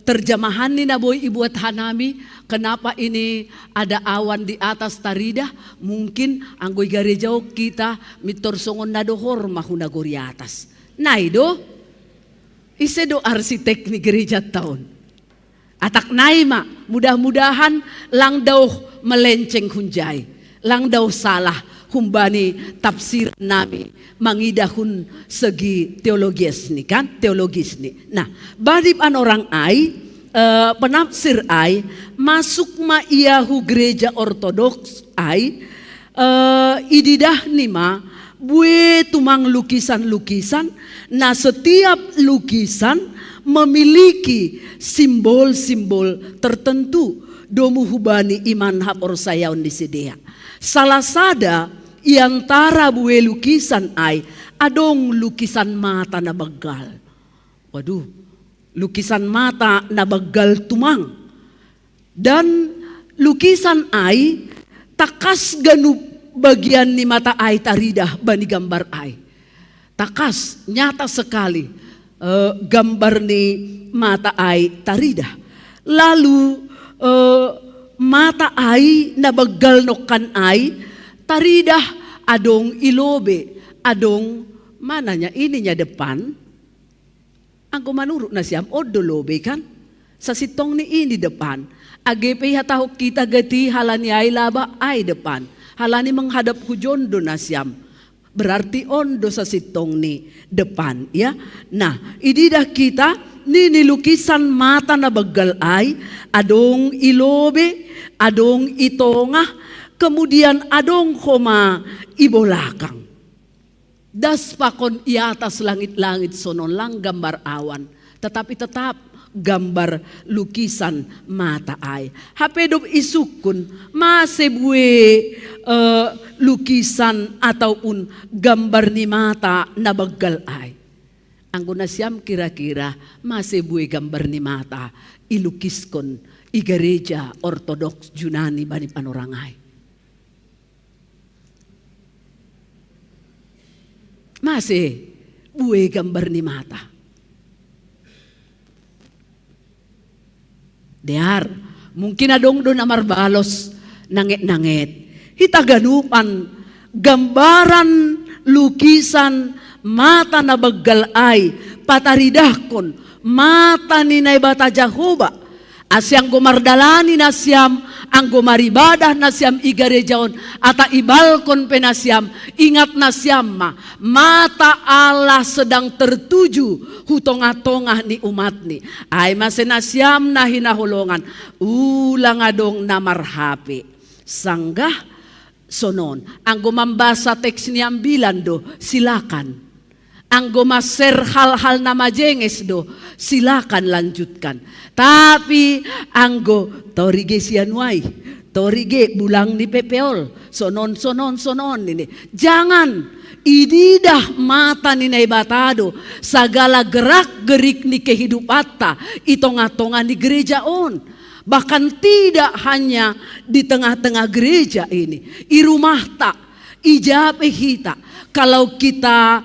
terjemahan nih naboy ibuat hanami kenapa ini ada awan di atas taridah. Mungkin anggoy garejao kita mitor songon nadohor mahuna gori atas. Nah itu ise do arsitek ni gereja tahun. Atak naima mudah-mudahan lang daw melenceng hunjai, lang daw salah humbani tafsir nami mangidahun segi teologis ni kan teologis ni. Nah badip an orang ai penafsir ai masuk ma iahu gereja ortodoks ai ididah ni ma bue tumang lukisan-lukisan. Nah setiap lukisan memiliki simbol-simbol tertentu domu hubani iman hapor sayaun di sedea. Salah sada iantara bue lukisan ai adong lukisan mata na bagal. Waduh, lukisan mata na bagal tumang. Dan lukisan ai takas ganup bagian ni mata ai taridah bani gambar ai. Takas nyata sekali gambar ni mata ai taridah. Lalu mata ai nabagal nokan ai taridah adong ilobe adong mananya ininya depan. Angko manurut na siyam odo lobe kan sa sitong ni ini depan. Agepe hatahok kita gati halani ai laba ai depan. Halani menghadap hujondo na siyam. Berarti ondo sa sitong ni depan ya. Nah, ididah kita ni lukisan mata na bagal ay adong ilobe, adong itonga, kemudian adong koma ibolakang. Das pakon iatas langit-langit sonon lang gambar awan, tetapi tetap gambar lukisan mata ay. Hapedop isukun masebue lukisan ataupun gambar ni mata na bagal ay. Anggo na siyam kira-kira masebue gambar ni mata ilukiskon i gereja ortodoks Yunani bani panorangay. Masih bue gambar ni mata. Dear, mungkin adong don amar balos nanget-nanget. Hitaganupan gambaran lukisan mata na bagal ay pataridahkon mata ni naibata Jehovah. Asyang gomardalani na siyam, ang gomaribadah na siyam igarejaon, ata ibalkon penasyam, ingat na siyam mata Allah sedang tertuju hutong-atongah ni umat ni. Ay masenasyam na hinahulongan, ulang adong namarhapi. Sanggah sonon, ang gumambasa teks ni ambilan do, silakan. Ang gumaser hal-hal na majenges do, silakan lanjutkan. Tapi anggo torigesianway, Torige bulang ni pepeol. Sonon ini. Jangan ididah mata ni naibatado sagala gerak gerik ni kehidupata itonga-tonga ni gereja on. Bahkan tidak hanya di tengah-tengah gereja ini. I rumah tak, ijape hita. Kalau kita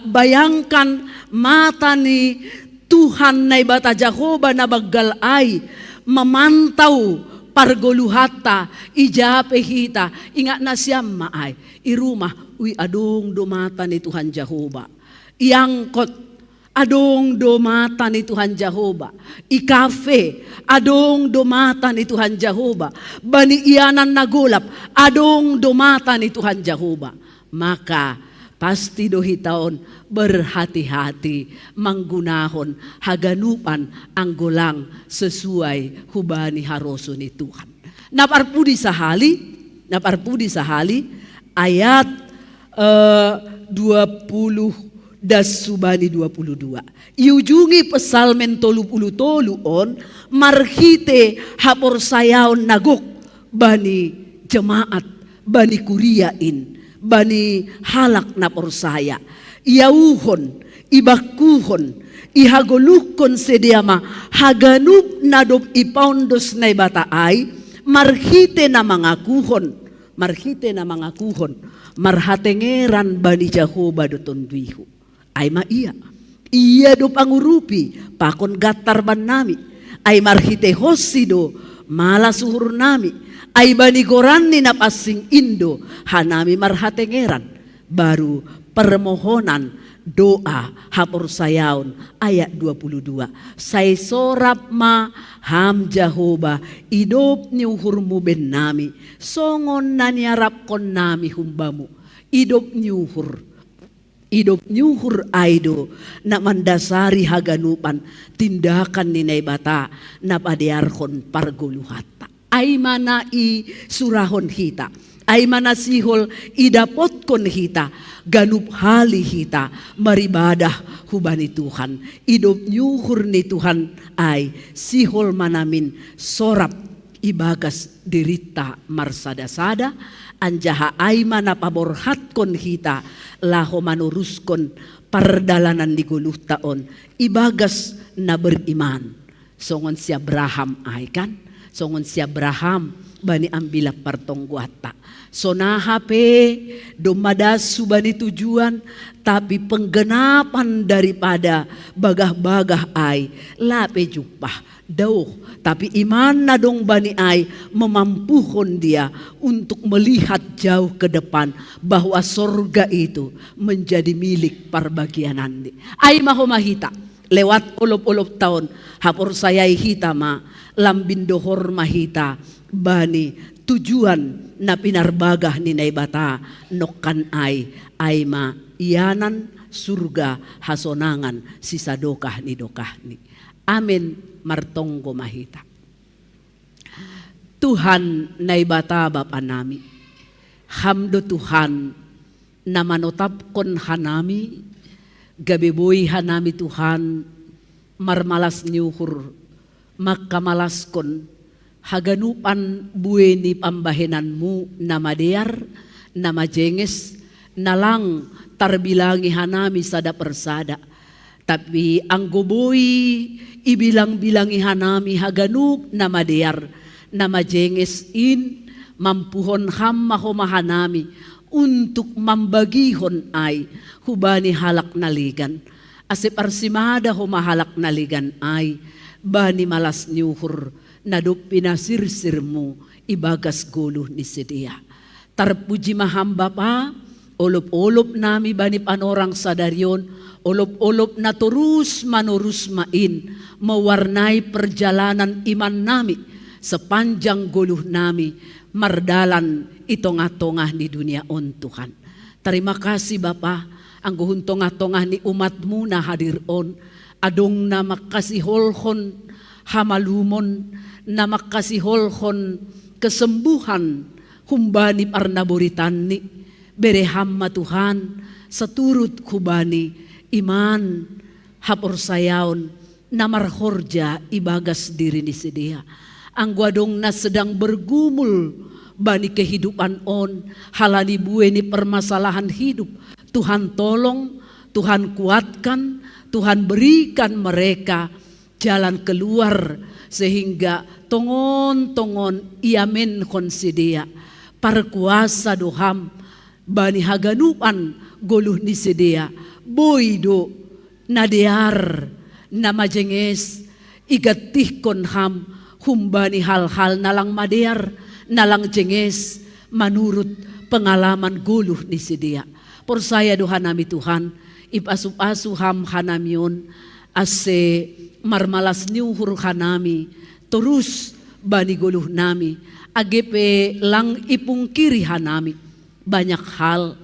bayangkan mata ni Tuhan naibata Jehovah na baggal ay memantau pargoluhata ijape hita. Ingat na siyam maay. I rumah, adong dumata ni Tuhan Jehovah. Iangkot, adong domata ni Tuhan Jehovah. I kafe, adong domata ni Tuhan Jehovah. Bani iyanan nagulap, adong domata ni Tuhan Jehovah. Maka pasti dohitaon berhati-hati manggunahon haganupan ang gulang sesuai hubani haroso ni Tuhan. Naparpudi sahali ayat 20 das subani 22. Iujungi pesalmen 30 on marhite hapor sayaon nagok bani jemaat bani kuriain bani halak na porsaya. Iauhon, ibakuhon, ihagolukon sediama haganup nadop ipaundos na ibataay marhite na mga kuhon marhatengeran bani Jehovah do tondwiho ay maia iya do pangurupi pakon gatar ban nami ay marhite hosido malasuhur nami ay banigoran ni napasing indo hanami marhatengeran baru permohonan doa hapor sayaon ayat 22 say sorap ma ham Jehovah idop ni uhurmu ben nami songon na niarap kon nami humbamu idop nyuhur aido na mandasari haganupan tindakan ni naibata na padearkon parguluhata ay mana i surahon hita ay mana sihol idapot kon hita ganup hali hita maribadah hubani Tuhan idop nyuhur ni Tuhan ay sihol manamin sorap ibagas dirita marsadasada anjaha ay mana paborhat kon hita laho manuruskon pardalanan di guluh taon ibagas na beriman songon si Abraham ay kan songon si Abraham bani ambila partongguata sonahape domadas subani tujuan tapi penggenapan daripada bagah-bagah ay lape jupah dauh tapi iman na dong bani ay memampuhon dia untuk melihat jauh ke depan bahwa sorga itu menjadi milik parbagianan ay mahomahita lewat olop-olop tahun hapor sayai hita ma lambindo mahita bani tujuan na pinarbagah ni naibata nokan ay ma iyanan surga hasonangan sisadokah ni dokah ni amin martonggo mahita Tuhan naibata bapa nami hamdo Tuhan na manotapkon hanami gabiboy hanami Tuhan marmalas niuhur makkamalaskon haganupan bueni pambahenanmu na madear na majenges nalang tarbilangi hanami sada persada tapi ang goboy ibilang-bilangi hanami haganup na madear na majenges in mampuhon ham mahomahanami untuk mambagihon ay hubani halak naligan asip arsimada humahalak naligan ay bani malas nyuhur nadop pinasirsirmu ibagas guluh ni sedia tarpuji maham Bapa olop-olop nami bani panorang sadaryon olop-olop na terus manurus main mewarnai perjalanan iman nami sepanjang guluh nami mardalan itongah-tongah di dunia on Tuhan terima kasih Bapa angguhun tongah-tongah ni umatmu na hadir on adong na makasiholhon hamalumon na makasiholhon kesembuhan humbani parnaburitan ni bereham Tuhan seturut hubani iman hapor sayaon na marhorja ibagas diri ni sedia Angguadong na sedang bergumul bani kehidupan on, halani bueni permasalahan hidup. Tuhan tolong, Tuhan kuatkan, Tuhan berikan mereka jalan keluar sehingga tongon-tongon iamen konsidea parkuasa doham bani haganupan goluh ni sedea boido nadear nama jenges igatih konham humbani hal-hal nalang madear nalang jenges menurut pengalaman goluh ni sedea. Por saya doha nami Tuhan ipasup-asup ham hanamion ase marmalas niuhur hanami terus bani goluh nami agepe lang ipungkiri hanami banyak hal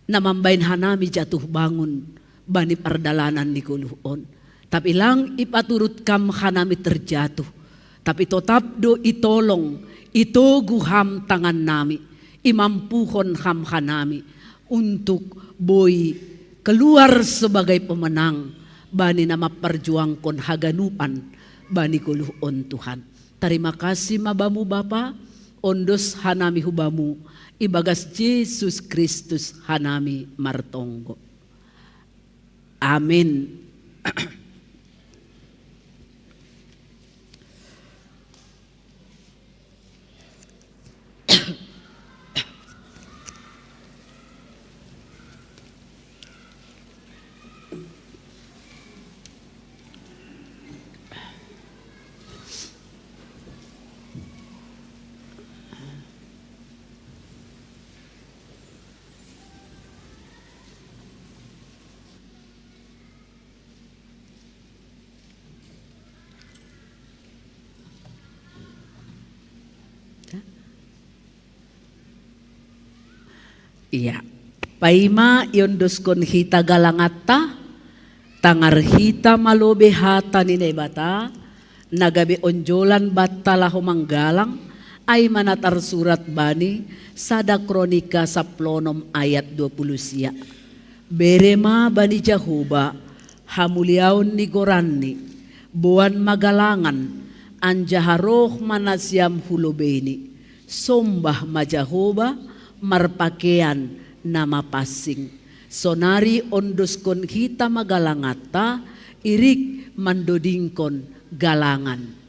namambain hanami jatuh bangun bani perdalanan ni goluh on tapi lang ipaturut kam hanami terjatuh tapi tetap do itolong itogu ham tangan nami imampuhon ham hanami untuk boy keluar sebagai pemenang bani nama perjuangkon haganupan bani goluh on Tuhan. Terima kasih mabamu Bapa, ondos hanami hubamu, ibagas Yesus Kristus hanami martonggo. Amin. Iya, paima yondos kon hita galangata, tangar hita malobe hata ni nebata, nagabe onjolan batala humanggalang, ay manatar surat bani, sada kronika sa plonom ayat 20 siya. Berema bani Jahoba, hamuliaon ni Gorani, buwan magalangan, anjaharoh manasyam hulobeni, sombah majahoba, marpakean nama pasing sonari ondos kon hita magalangata irik mandodingkon galangan.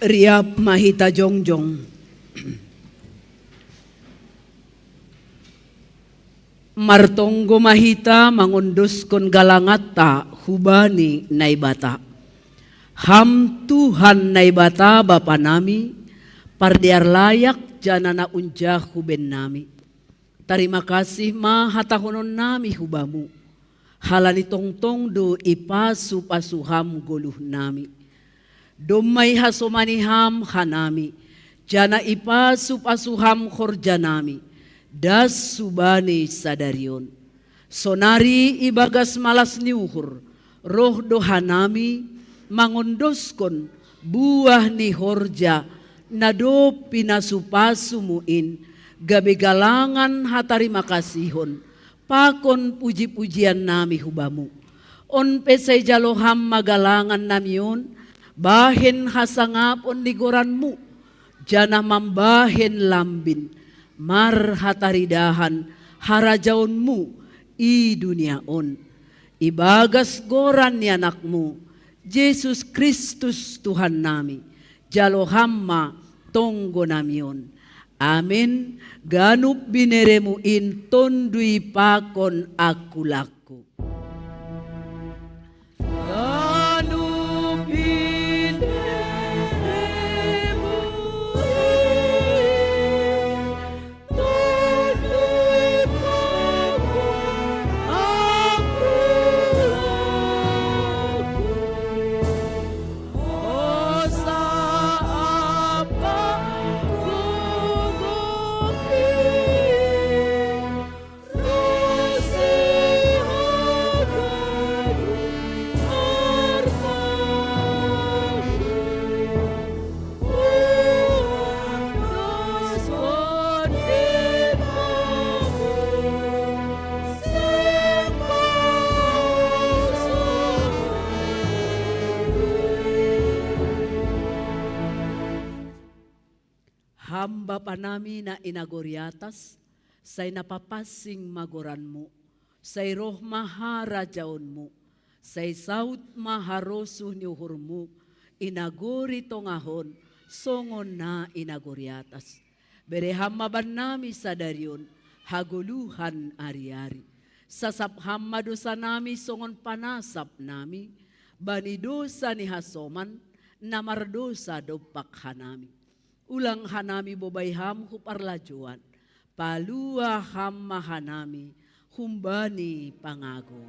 Riap mahita jongjong. Martonggo mahita mangundus kon galangata hubani naibata. Ham Tuhan naibata Bapa nami, pardiar layak janana unjah huben nami. Terima kasih mahatahonon nami hubamu. Halani tongtong do ipasu pasuham goluh nami. Domai hasomaniham hanami, jana ipasu pasuham khorjanami. Das subani sadarion. Sonari ibagas malas niuhur, roh dohanami mangondoskon buah ni horja nado pinasupasumuin gabe galangan hatari makasihon pakon puji-pujian nami hubamu. On pesay jaloham magalangan namion bahen hasangapon ligoranmu jana mambahen lambin mar hataridahan harajaonmu i duniaon. Ibagas goran ni anakmu Yesus Kristus Tuhan nami jalohamma tonggo namion. Amin. Ganup bineremu in tondui pakon aku laku. Ganup bineremu in tondui pakon aku laku. Osa apa hamba panami na inagoriatas, say napapasing magoranmu, say roh maharajaonmu, say saut maharosuh niuhurmu, inagori tongahon, songon na inagoriatas. Berehamaban nami sadarion, haguluhan ari-ari. Sasap hamma dosa nami songon panasap nami, bani dosa ni hasoman, namar dosa dopak hanami. Ulang hanami bobayham huparlajuan, palua hamma hanami, humbani pangago.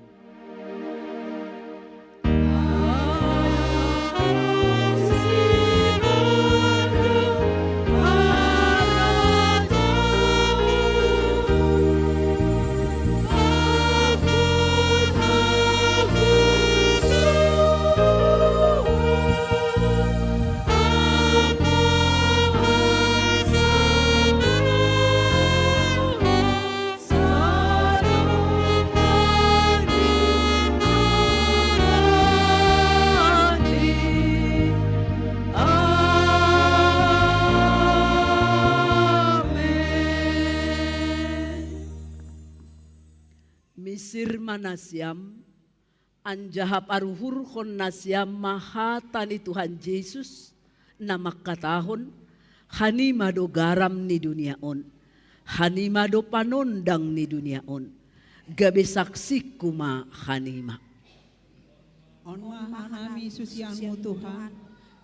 Misir manasyam, anjaha paruhur kon nasyam mahatani Tuhan Yesus na makatahon, hanimado garam ni duniaon, hanimado panondang ni duniaon, gabe saksi kuma hanima. On hanami susianmu Tuhan,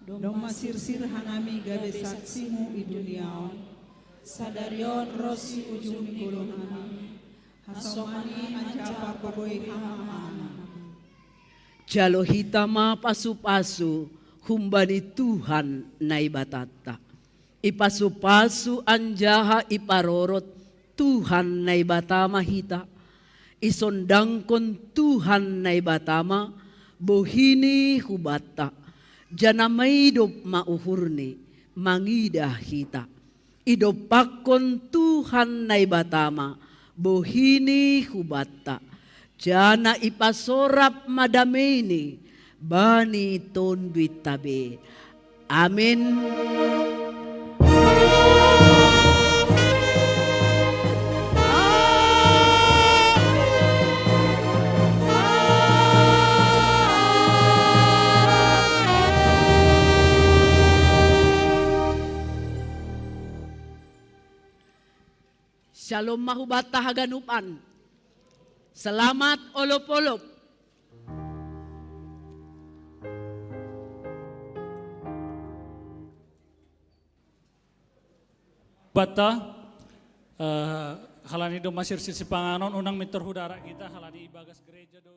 dong masirsir hanami gabe saksimu i duniaon, sadarion rosi ujung gulung hanami. Hasomani anjapa pagoy hamama. Jalo hitama pasu-pasu humbani Tuhan naibatata. Ipasu-pasu anjaha iparorot Tuhan naibatama hita. Isondangkon Tuhan naibatama bohini hubata. Janamay idop mauhurni mangidah hita. Idopakon Tuhan naibatama bohini hubata, jana ipasorap madameni, bani tondwi tabe. Amin. Shalom mahubata haganupan. Selamat olop-olop. Bata, halani do masir sisi panganon unang mitur hudara kita halani ibagas gereja do